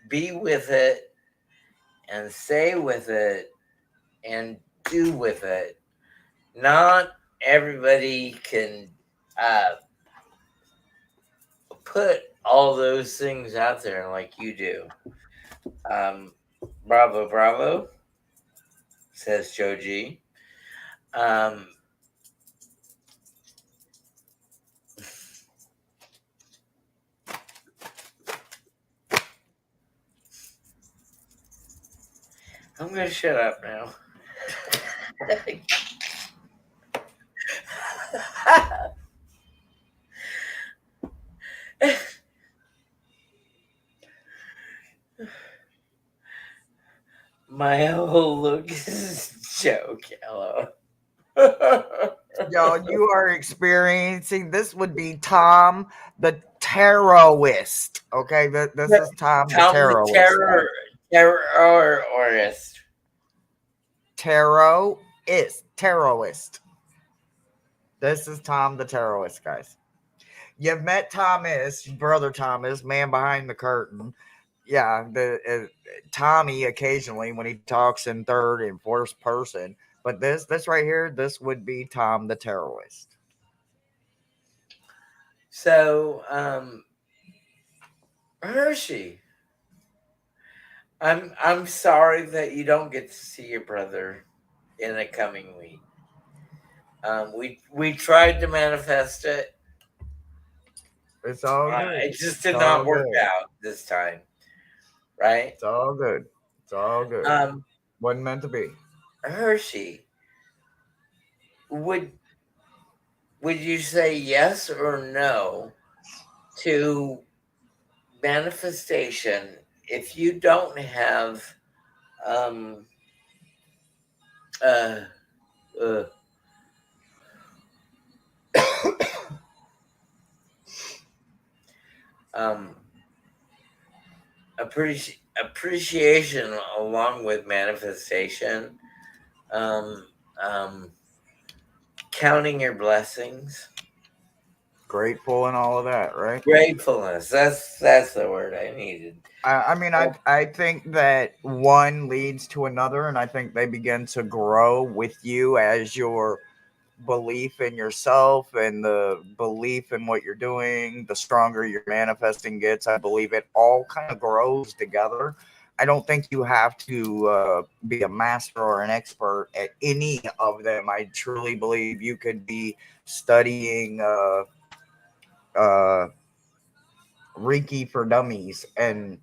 be with it and stay with it and do with it. Not everybody can uh, put all those things out there like you do. Um, bravo, bravo, says Joji. Um, I'm gonna shut up now. My whole look is a joke. Hello. Y'all, you are experiencing this would be Tom the Tarotist. Okay, this is Tom the Tom the Tarotist, guys. terrorist. Tarotist. This is Tom the Tarotist, guys. You've met Thomas, brother Thomas, man behind the curtain. Yeah, the Tommy occasionally when he talks in third and fourth person, but this right here, this would be Tom the Terrorist. So, Hershey, I'm sorry that you don't get to see your brother in the coming week. We tried to manifest it. It's all good. It just It's did all not work good. out this time, right? It's all good. It's all good. Um, Wasn't meant to be. Hershey, would would you say yes or no to manifestation if you don't have um uh, uh um appreciation along with manifestation, um um counting your blessings, Grateful and all of that, right? gratefulness, that's the word I needed. I mean, I think that one leads to another, and I think they begin to grow with you as your belief in yourself and the belief in what you're doing, the stronger your manifesting gets. I believe it all kind of grows together. I don't think you have to be a master or an expert at any of them. I truly believe you could be studying uh, Reiki for dummies and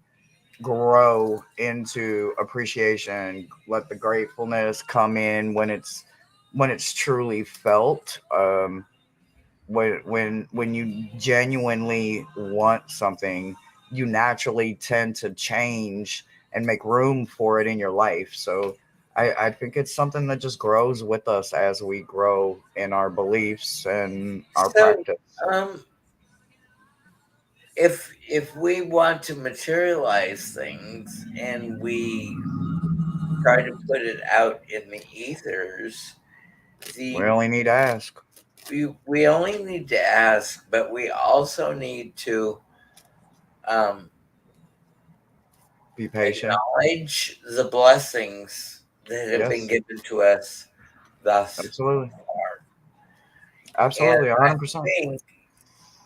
grow into appreciation. Let the gratefulness come in when it's truly felt. When you genuinely want something, you naturally tend to change and make room for it in your life. So I think it's something that just grows with us as we grow in our beliefs and our So, practice. um if we want to materialize things and we try to put it out in the ethers, We the only need to ask. we only need to ask, but we also need to um, Be patient. acknowledge the blessings that have been Yes, given to us thus absolutely. far. And Absolutely, I 100%. think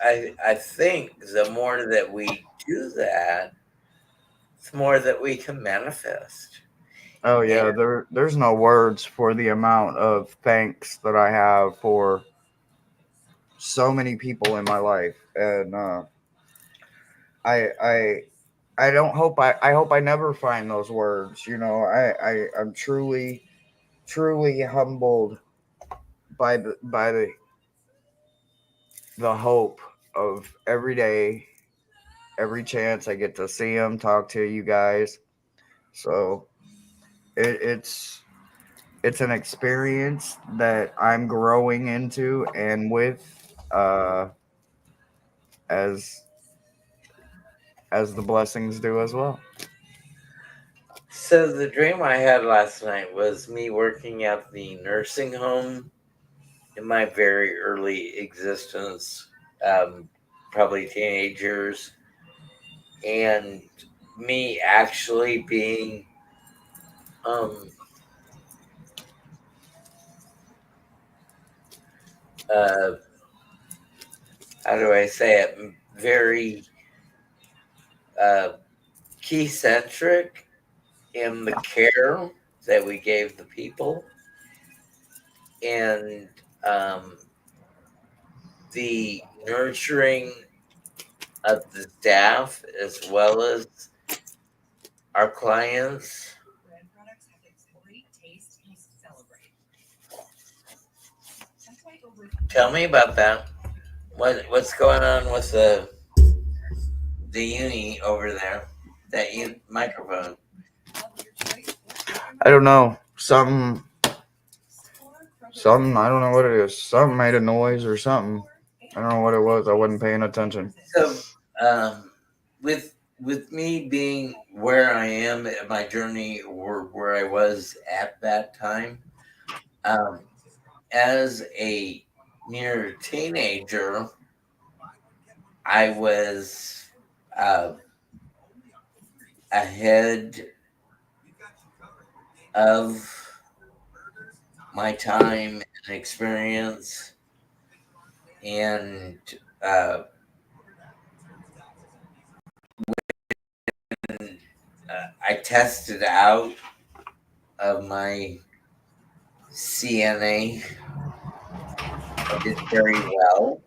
I think the more that we do that, the more that we can manifest. Oh And yeah, there's no words for the amount of thanks that I have for so many people in my life, and I I I don't hope I hope I never find those words. You know, I'm truly humbled by the hope of every day, every chance I get to see them, talk to you guys. So it's it's an experience that I'm growing into and with, as the blessings do as well. So the dream I had last night was me working at the nursing home in my very early existence, probably teenagers, and me actually being um, uh, how do I say it? Very uh, key centric in the care that we gave the people and um, the nurturing of the staff as well as our clients. Tell me about that. What's going on with the uni over there? That microphone. I don't know. Something, I don't know what it is. Something made a noise or something. I don't know what it was. I wasn't paying attention. So, with me being where I am in my journey, or where I was at that time, um, as a near teenager, I was uh, ahead of my time and experience, and uh, I tested out of my CNA. I did very well,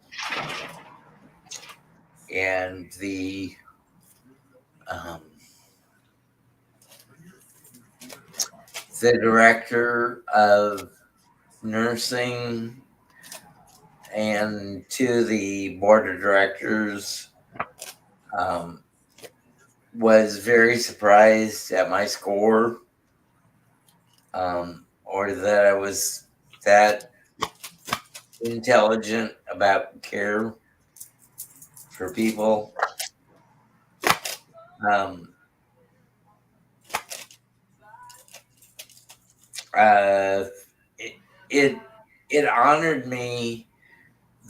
and um, the director of nursing and to the board of directors um, was very surprised at my score, or that I was that intelligent about care for people. Um, uh, it, it it honored me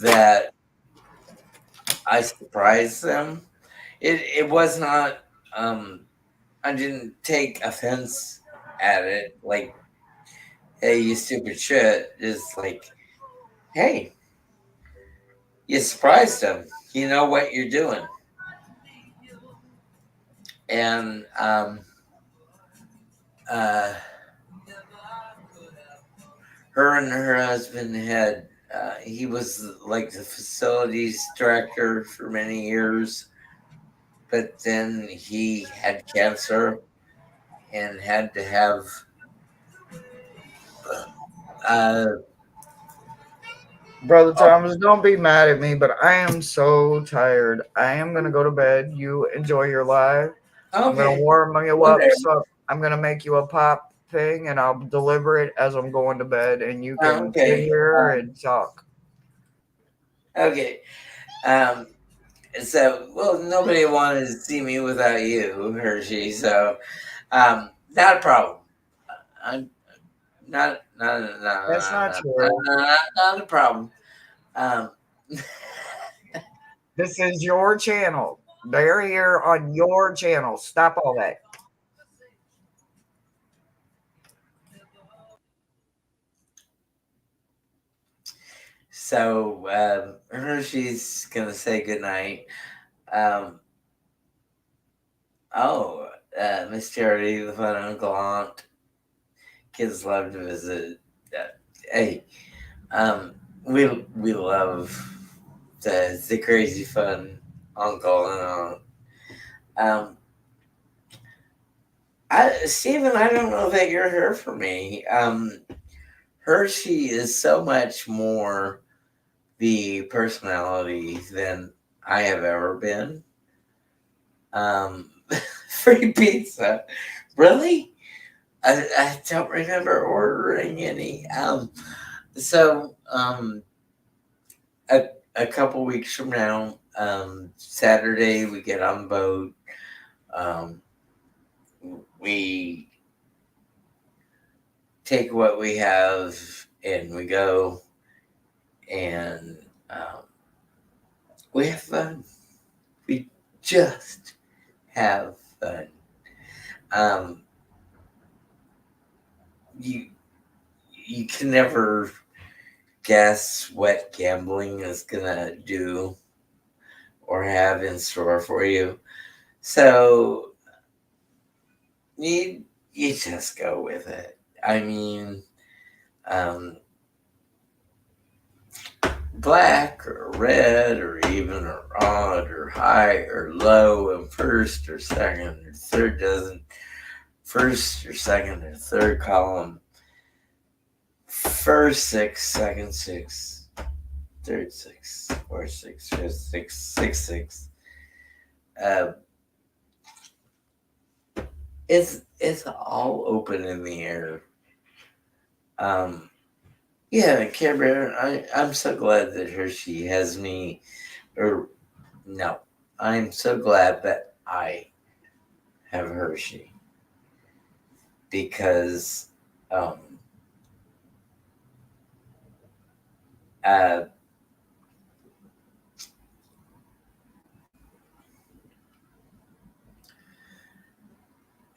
that I surprised them. It was not. I didn't take offense at it. Like, hey, you stupid shit. It's like, hey, you surprised them. You know what you're doing. And uh, her and her husband had. He was like the facilities director for many years, but then he had cancer and had to have uh, Brother oh, Thomas, don't be mad at me, but I am so tired. I am gonna go to bed. You enjoy your live. I'm gonna okay, warm you up. whatever. So I'm gonna make you a pop thing, and I'll deliver it as I'm going to bed, and you can sit Okay, here and talk. okay. Um, so, well, nobody wanted to see me without you, Hershey. So, not a problem. I'm That's not true. not a problem. Um, This is your channel. They're here on your channel. Stop all that. so, Hershey's gonna say goodnight. Um, oh, Miss Charity, the fun uncle aunt. Kids love to visit. Uh, hey, um, we love the crazy fun uncle and aunt. Stephen, I don't know that you're here for me. Hershey is so much more the personality than I have ever been. Um, free pizza, really? I don't remember ordering any. So a, a couple weeks from now, Saturday we get on the boat. Um, we take what we have and we go and um, we have fun. We just have fun. Um, you you can never guess what gambling is gonna do or have in store for you. So you you just go with it. I mean, um, black or red or even or odd or high or low and first or second or third doesn't first or second or third column, first six, second six, third six, fourth six, fifth six, sixth six. Uh, it's all open in the air. Um, yeah, Care Bear, I'm so glad that Hershey has me, or no, I'm so glad that I have Hershey because um, uh,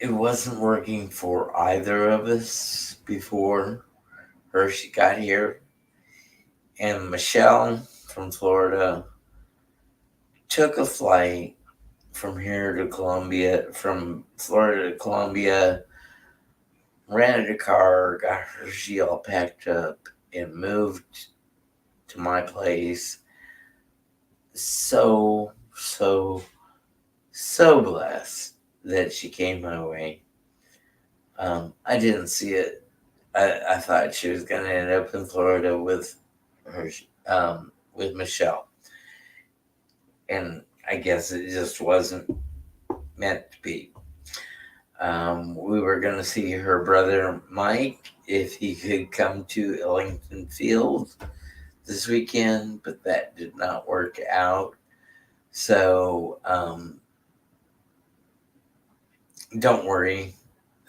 it wasn't working for either of us before Hershey got here. And Michelle from Florida took a flight from here to Columbia, from Florida to Columbia, rented a car, got Hershey all packed up, and moved to my place. So, so, so blessed that she came my way. I didn't see it. I thought she was going to end up in Florida with Hershey, with Michelle. And I guess it just wasn't meant to be. We were going to see her brother Mike if he could come to Ellington Field this weekend, but that did not work out. So don't worry,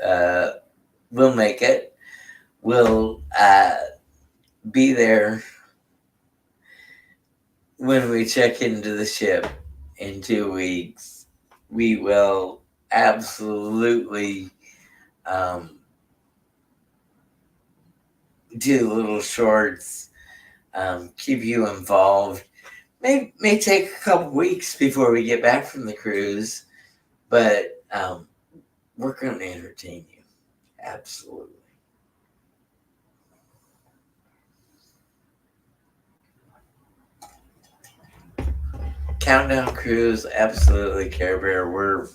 uh, we'll make it. We'll be there when we check into the ship in 2 weeks. We will absolutely um, do little shorts, keep you involved. May take a couple weeks before we get back from the cruise, but we're going to entertain you. Absolutely. Countdown cruise, absolutely, Care Bear. We're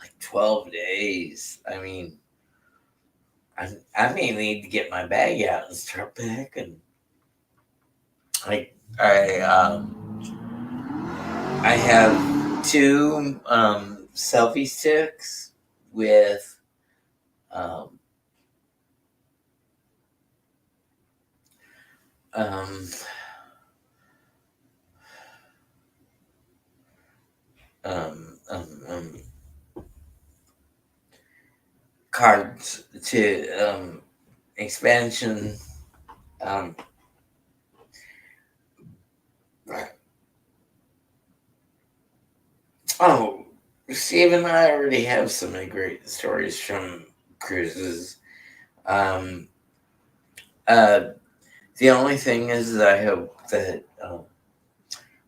like 12 days. I mean, I may need to get my bag out and start packing. I I have two selfie sticks with um, um, um, um, um, cards to expansion. Um, oh, Steve and I already have so many great stories from cruises. Um, uh, the only thing is that I hope that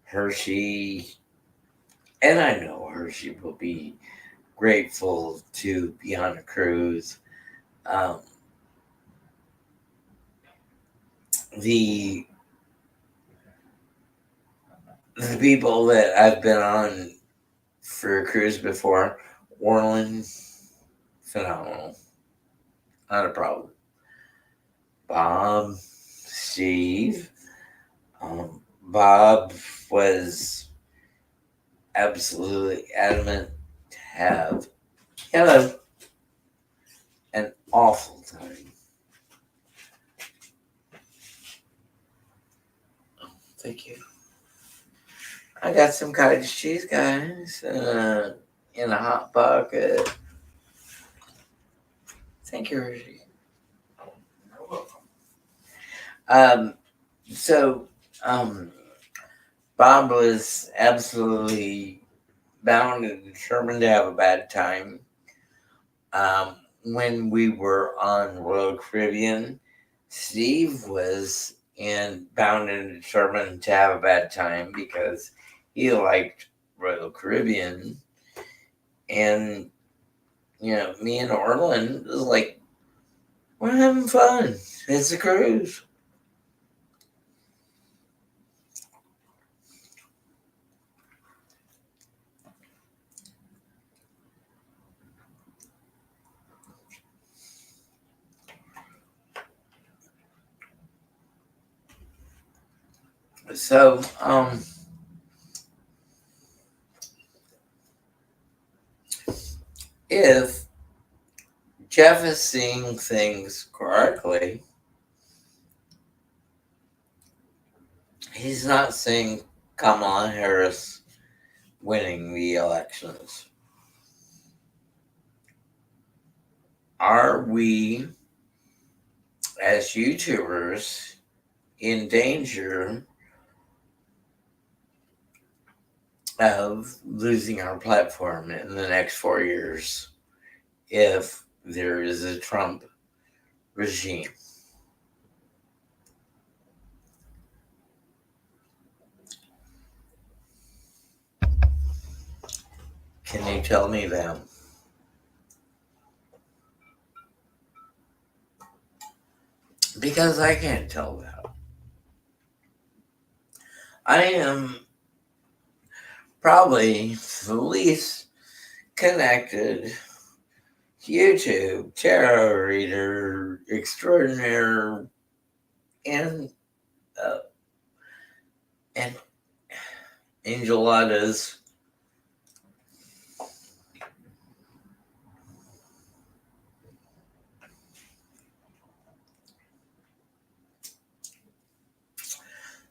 Hershey, and I know Hershey will be grateful to be on a cruise. Um, the the people that I've been on for a cruise before, Orland, phenomenal, not a problem. Bob, Steve, um, Bob was absolutely adamant to have. Hello. an awful time. Thank you. I got some cottage cheese, guys, in a hot pocket. Thank you, Hershey. Um, so, um, Bob was absolutely bound and determined to have a bad time. When we were on Royal Caribbean, Steve was bound and determined to have a bad time because he liked Royal Caribbean. And, me and Orland was like, we're having fun. It's a cruise. So, if Jeff is seeing things correctly, he's not seeing Kamala Harris winning the elections. Are we, as YouTubers, in danger of losing our platform in the next 4 years if there is a Trump regime? Can you tell me that? Because I can't tell that. I am probably the least connected YouTube tarot reader extraordinaire and uh, and Angeladas.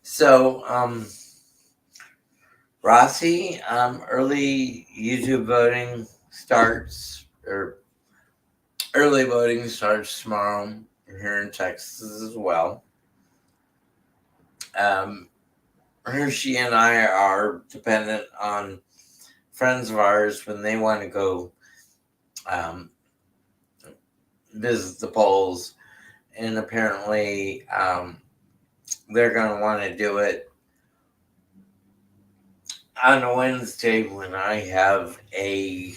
So, Rossi, early YouTube voting starts, or early voting starts tomorrow here in Texas as well. Hershe and I are dependent on friends of ours when they want to go visit the polls, and apparently they're going to want to do it on a Wednesday when I have a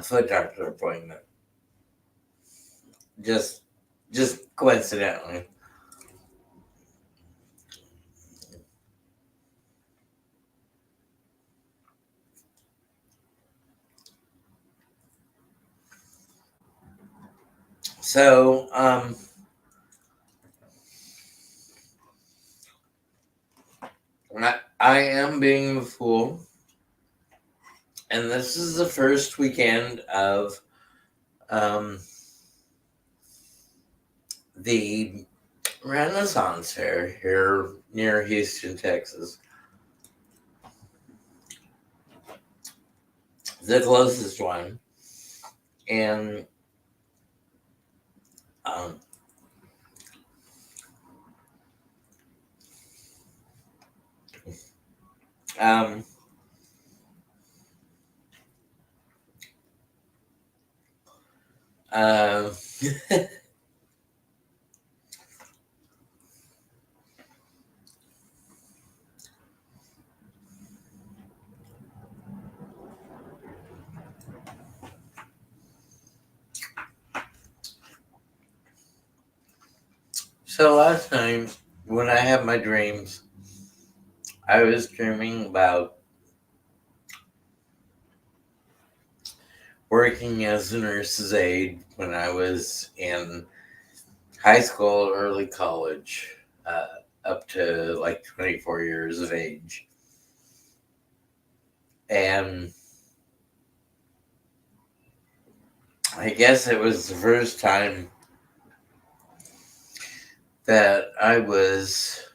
foot doctor appointment. Just coincidentally. So, I am being a fool, and this is the first weekend of the Renaissance Fair here near Houston, Texas. The closest one. And um, um, uh, so last night when I had my dreams, I was dreaming about working as a nurse's aide when I was in high school, early college, up to like 24 years of age. And I guess it was the first time that I was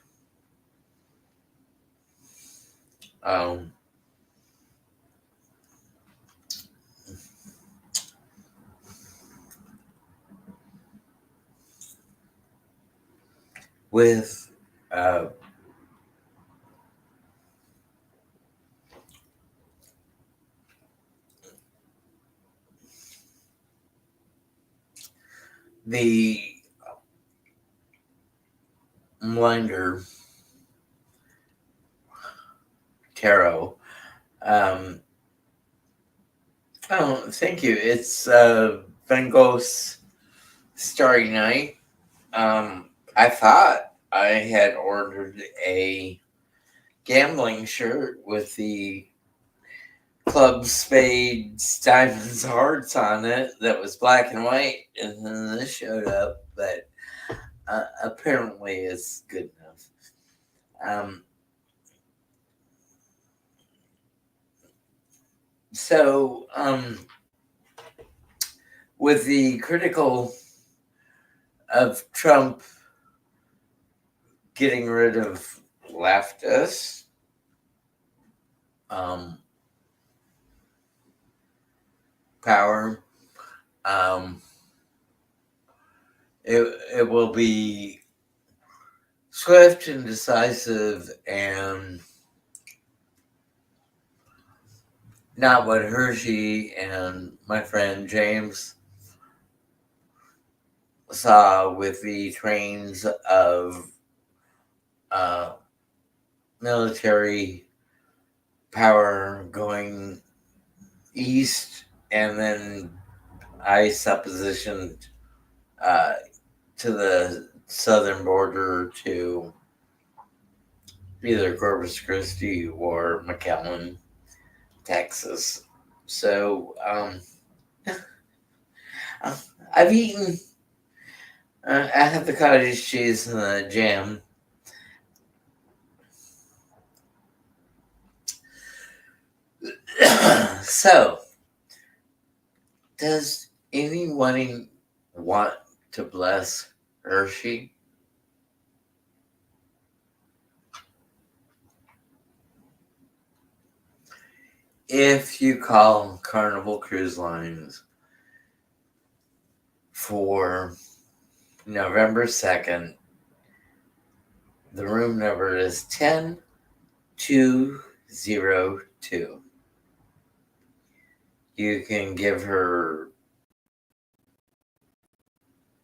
um, with uh, the Blinder Tarot. Um, oh, thank you. It's Van Gogh's Starry Night. I thought I had ordered a gambling shirt with the clubs, spades, diamonds, hearts on it that was black and white, and then this showed up, but apparently it's good enough. So, with the critical of Trump getting rid of leftists, power, um, it will be swift and decisive, and not what Hershe and my friend James saw with the trains of military power going east, and then I suppositioned uh, to the southern border to either Corpus Christi or McAllen, Texas. So I've eaten. I have the cottage cheese and the jam. So, does anyone want to bless Hershey? If you call Carnival Cruise Lines for November 2nd, the room number is 10202. You can give her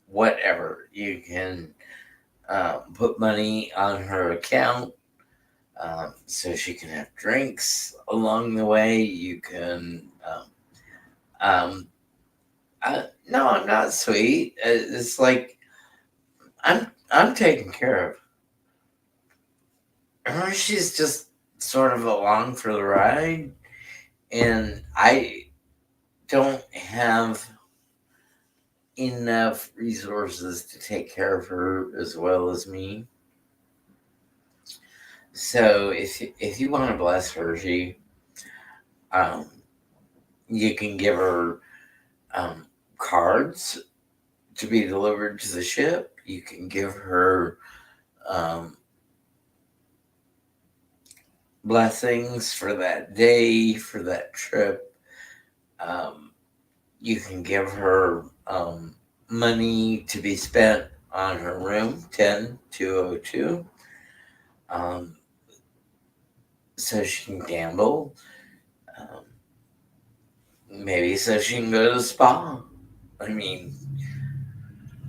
whatever. You can put money on her account so she can have drinks along the way. You can. No, I'm not sweet. It's like I'm taken care of. Her, she's just sort of along for the ride, and I don't have enough resources to take care of her as well as me. So if you want to bless Hershey, um, you can give her cards to be delivered to the ship. You can give her um, blessings for that day, for that trip. You can give her money to be spent on her room, 10202, so she can gamble. Maybe so she can go to the spa. I mean,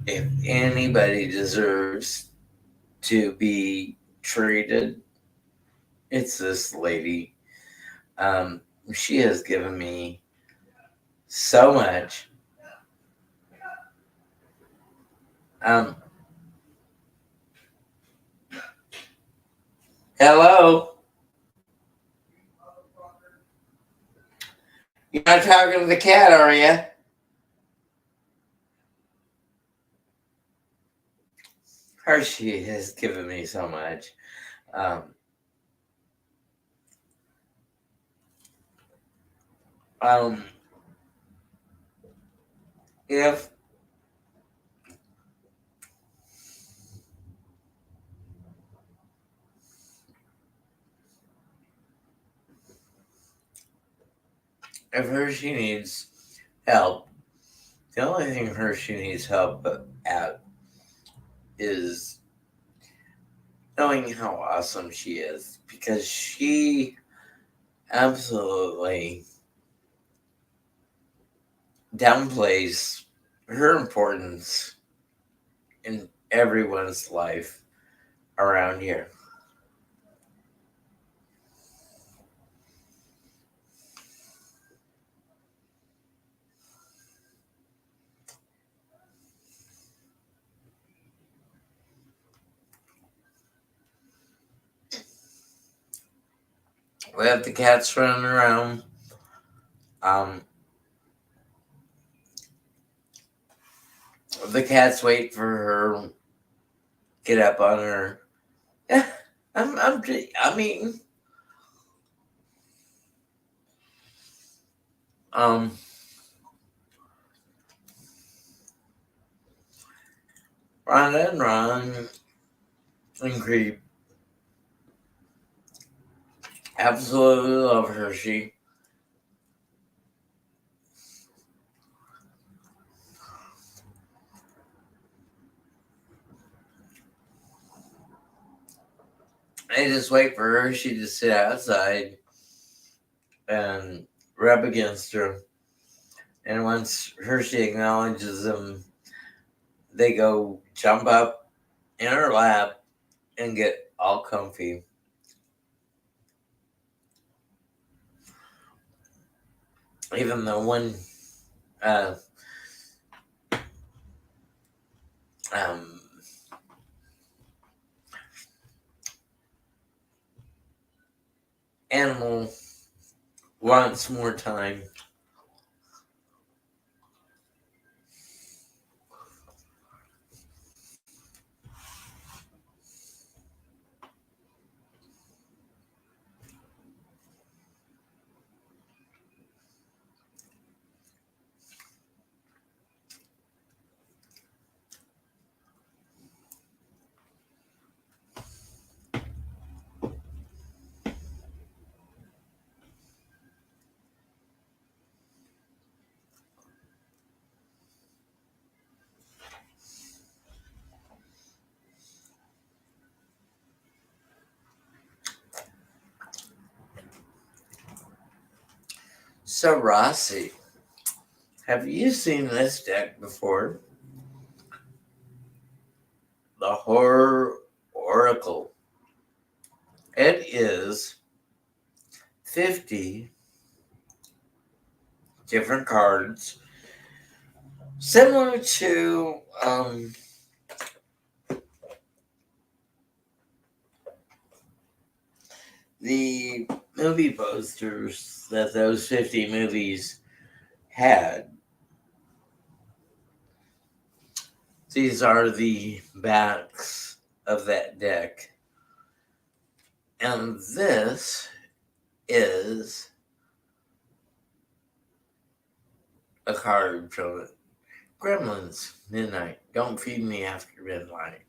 if anybody deserves to be treated, it's this lady. She has given me so much. Hello? You're not talking to the cat, are you? Hershey has given me so much. Um, um, if Hershey needs help, the only thing Hershey needs help at is knowing how awesome she is, because she absolutely downplays her importance in everyone's life around here. We have the cats running around. Um, the cats wait for her, get up on her. Yeah, I mean, um, Rhonda and Ron and Creep absolutely love Hershey. They just wait for Hershey to sit outside and rub against her. And once Hershey acknowledges them, they go jump up in her lap and get all comfy. Even though one uh, um, animal wants more time. So, Rossi, have you seen this deck before? The Horror Oracle. It is 50 different cards, similar to the movie posters that those 50 movies had. These are the backs of that deck. And this is a card from it. Gremlins, Midnight. Don't feed me after midnight.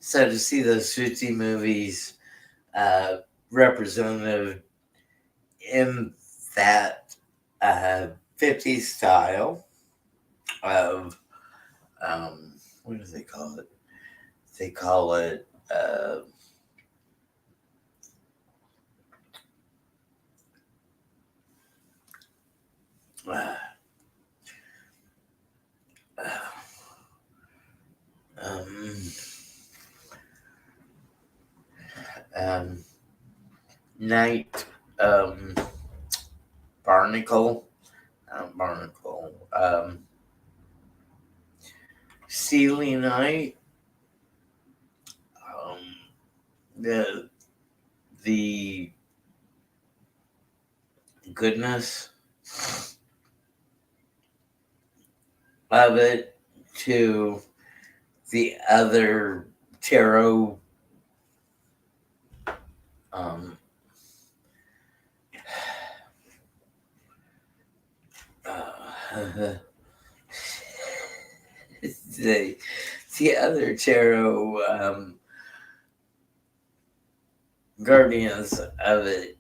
So to see those 50 movies representative in that 50s style of, what do they call it? They call it uh, um, um, Night Barnacle, Barnacle, Steely Night, um, the goodness of it to the other tarot um, the other tarot guardians of it.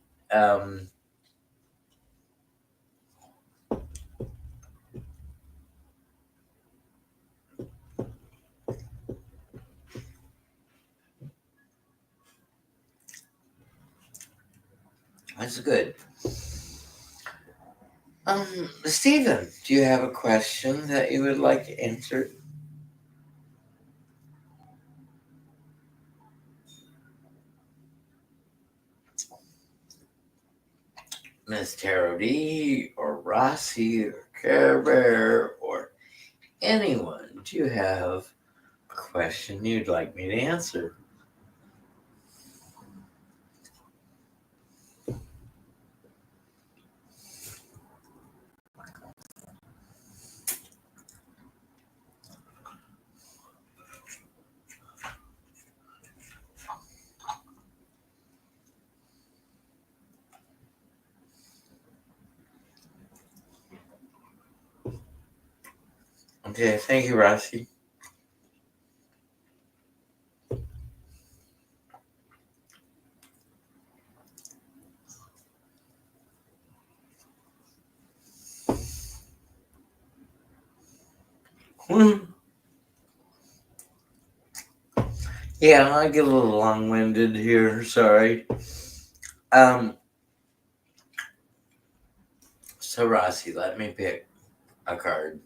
That's good. Stephen, do you have a question that you would like answered? Miss Tarot D or Rossi or Care Bear or anyone, do you have a question you'd like me to answer? Okay, thank you, Rossi. Yeah, I get a little long-winded here. Sorry. So Rossi, let me pick a card.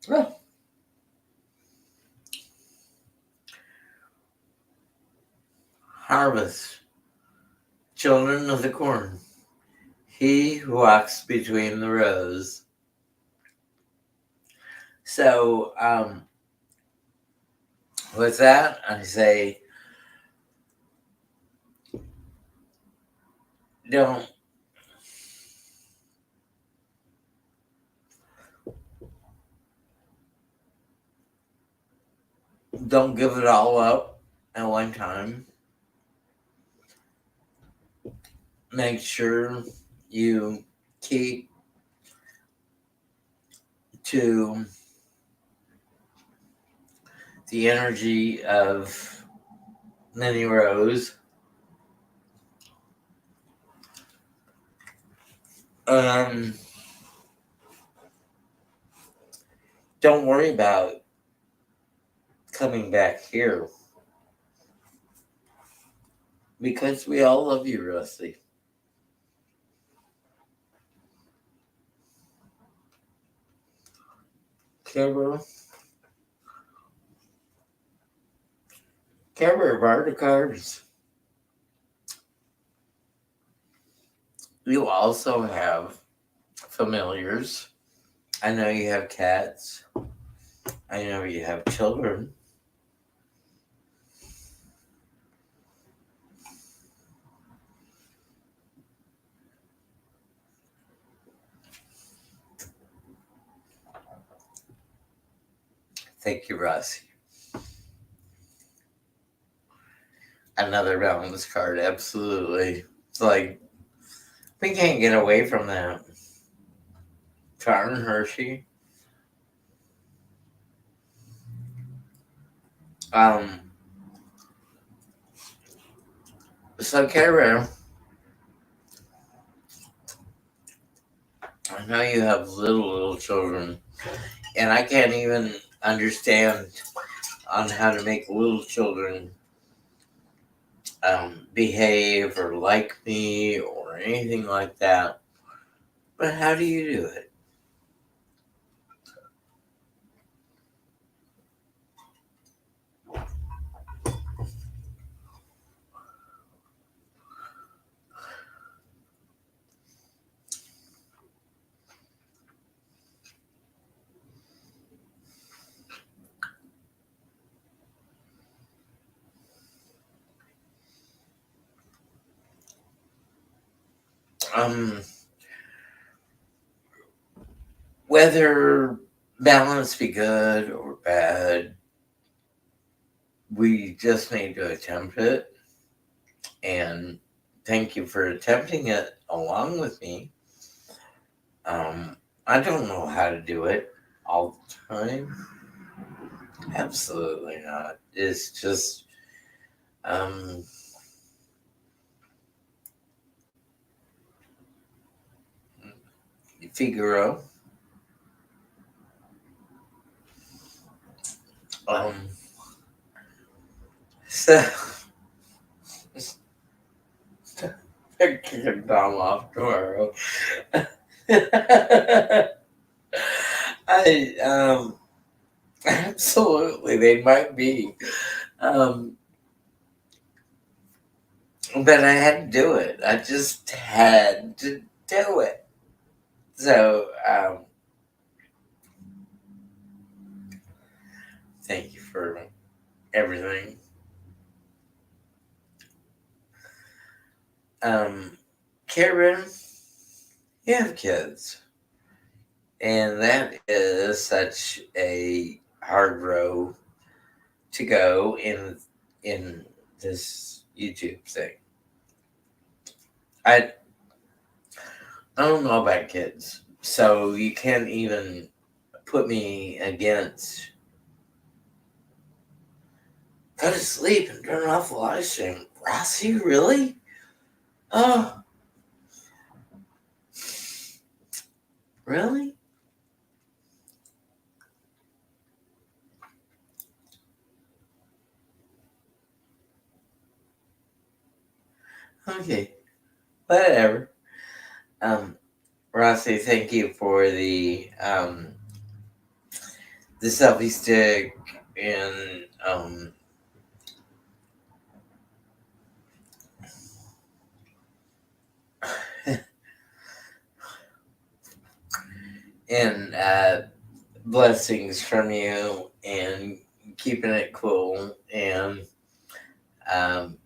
Oh. Harvest, children of the corn. He who walks between the rows. So, with that, I say, don't give it all up at one time. Make sure you keep to the energy of many rows. Don't worry about coming back here because we all love you, Rusty. Care Bear the cards. You also have familiars. I know you have cats. I know you have children. Thank you, Rossi. Another balance card, absolutely. It's like, we can't get away from that. Charm Hershe. So Kara, I know you have little children, and I can't even understand on how to make little children behave or like me or anything like that. But how do you do it? Whether balance be good or bad, we just need to attempt it. And thank you for attempting it along with me. I don't know how to do it all the time. Absolutely not. It's just um Figaro. Um so they're kicking Tom off tomorrow. I Absolutely they might be. Um but I had to do it. I just had to do it. So thank you for everything. Um Karen, you have kids. And that is such a hard row to go in this YouTube thing. I I don't know about kids, so you can't even put me against. Go to sleep and turn off the live stream. Rossi, really? Oh, really? Okay, whatever. Um, Rossi, thank you for the selfie stick and and blessings from you and keeping it cool and um,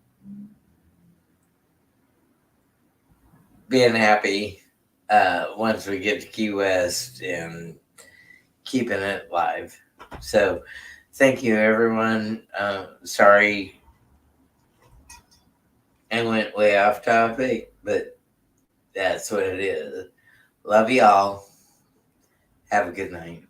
being happy once we get to Key West and keeping it live. So, thank you, everyone. Sorry I went way off topic, but that's what it is. Love y'all. Have a good night.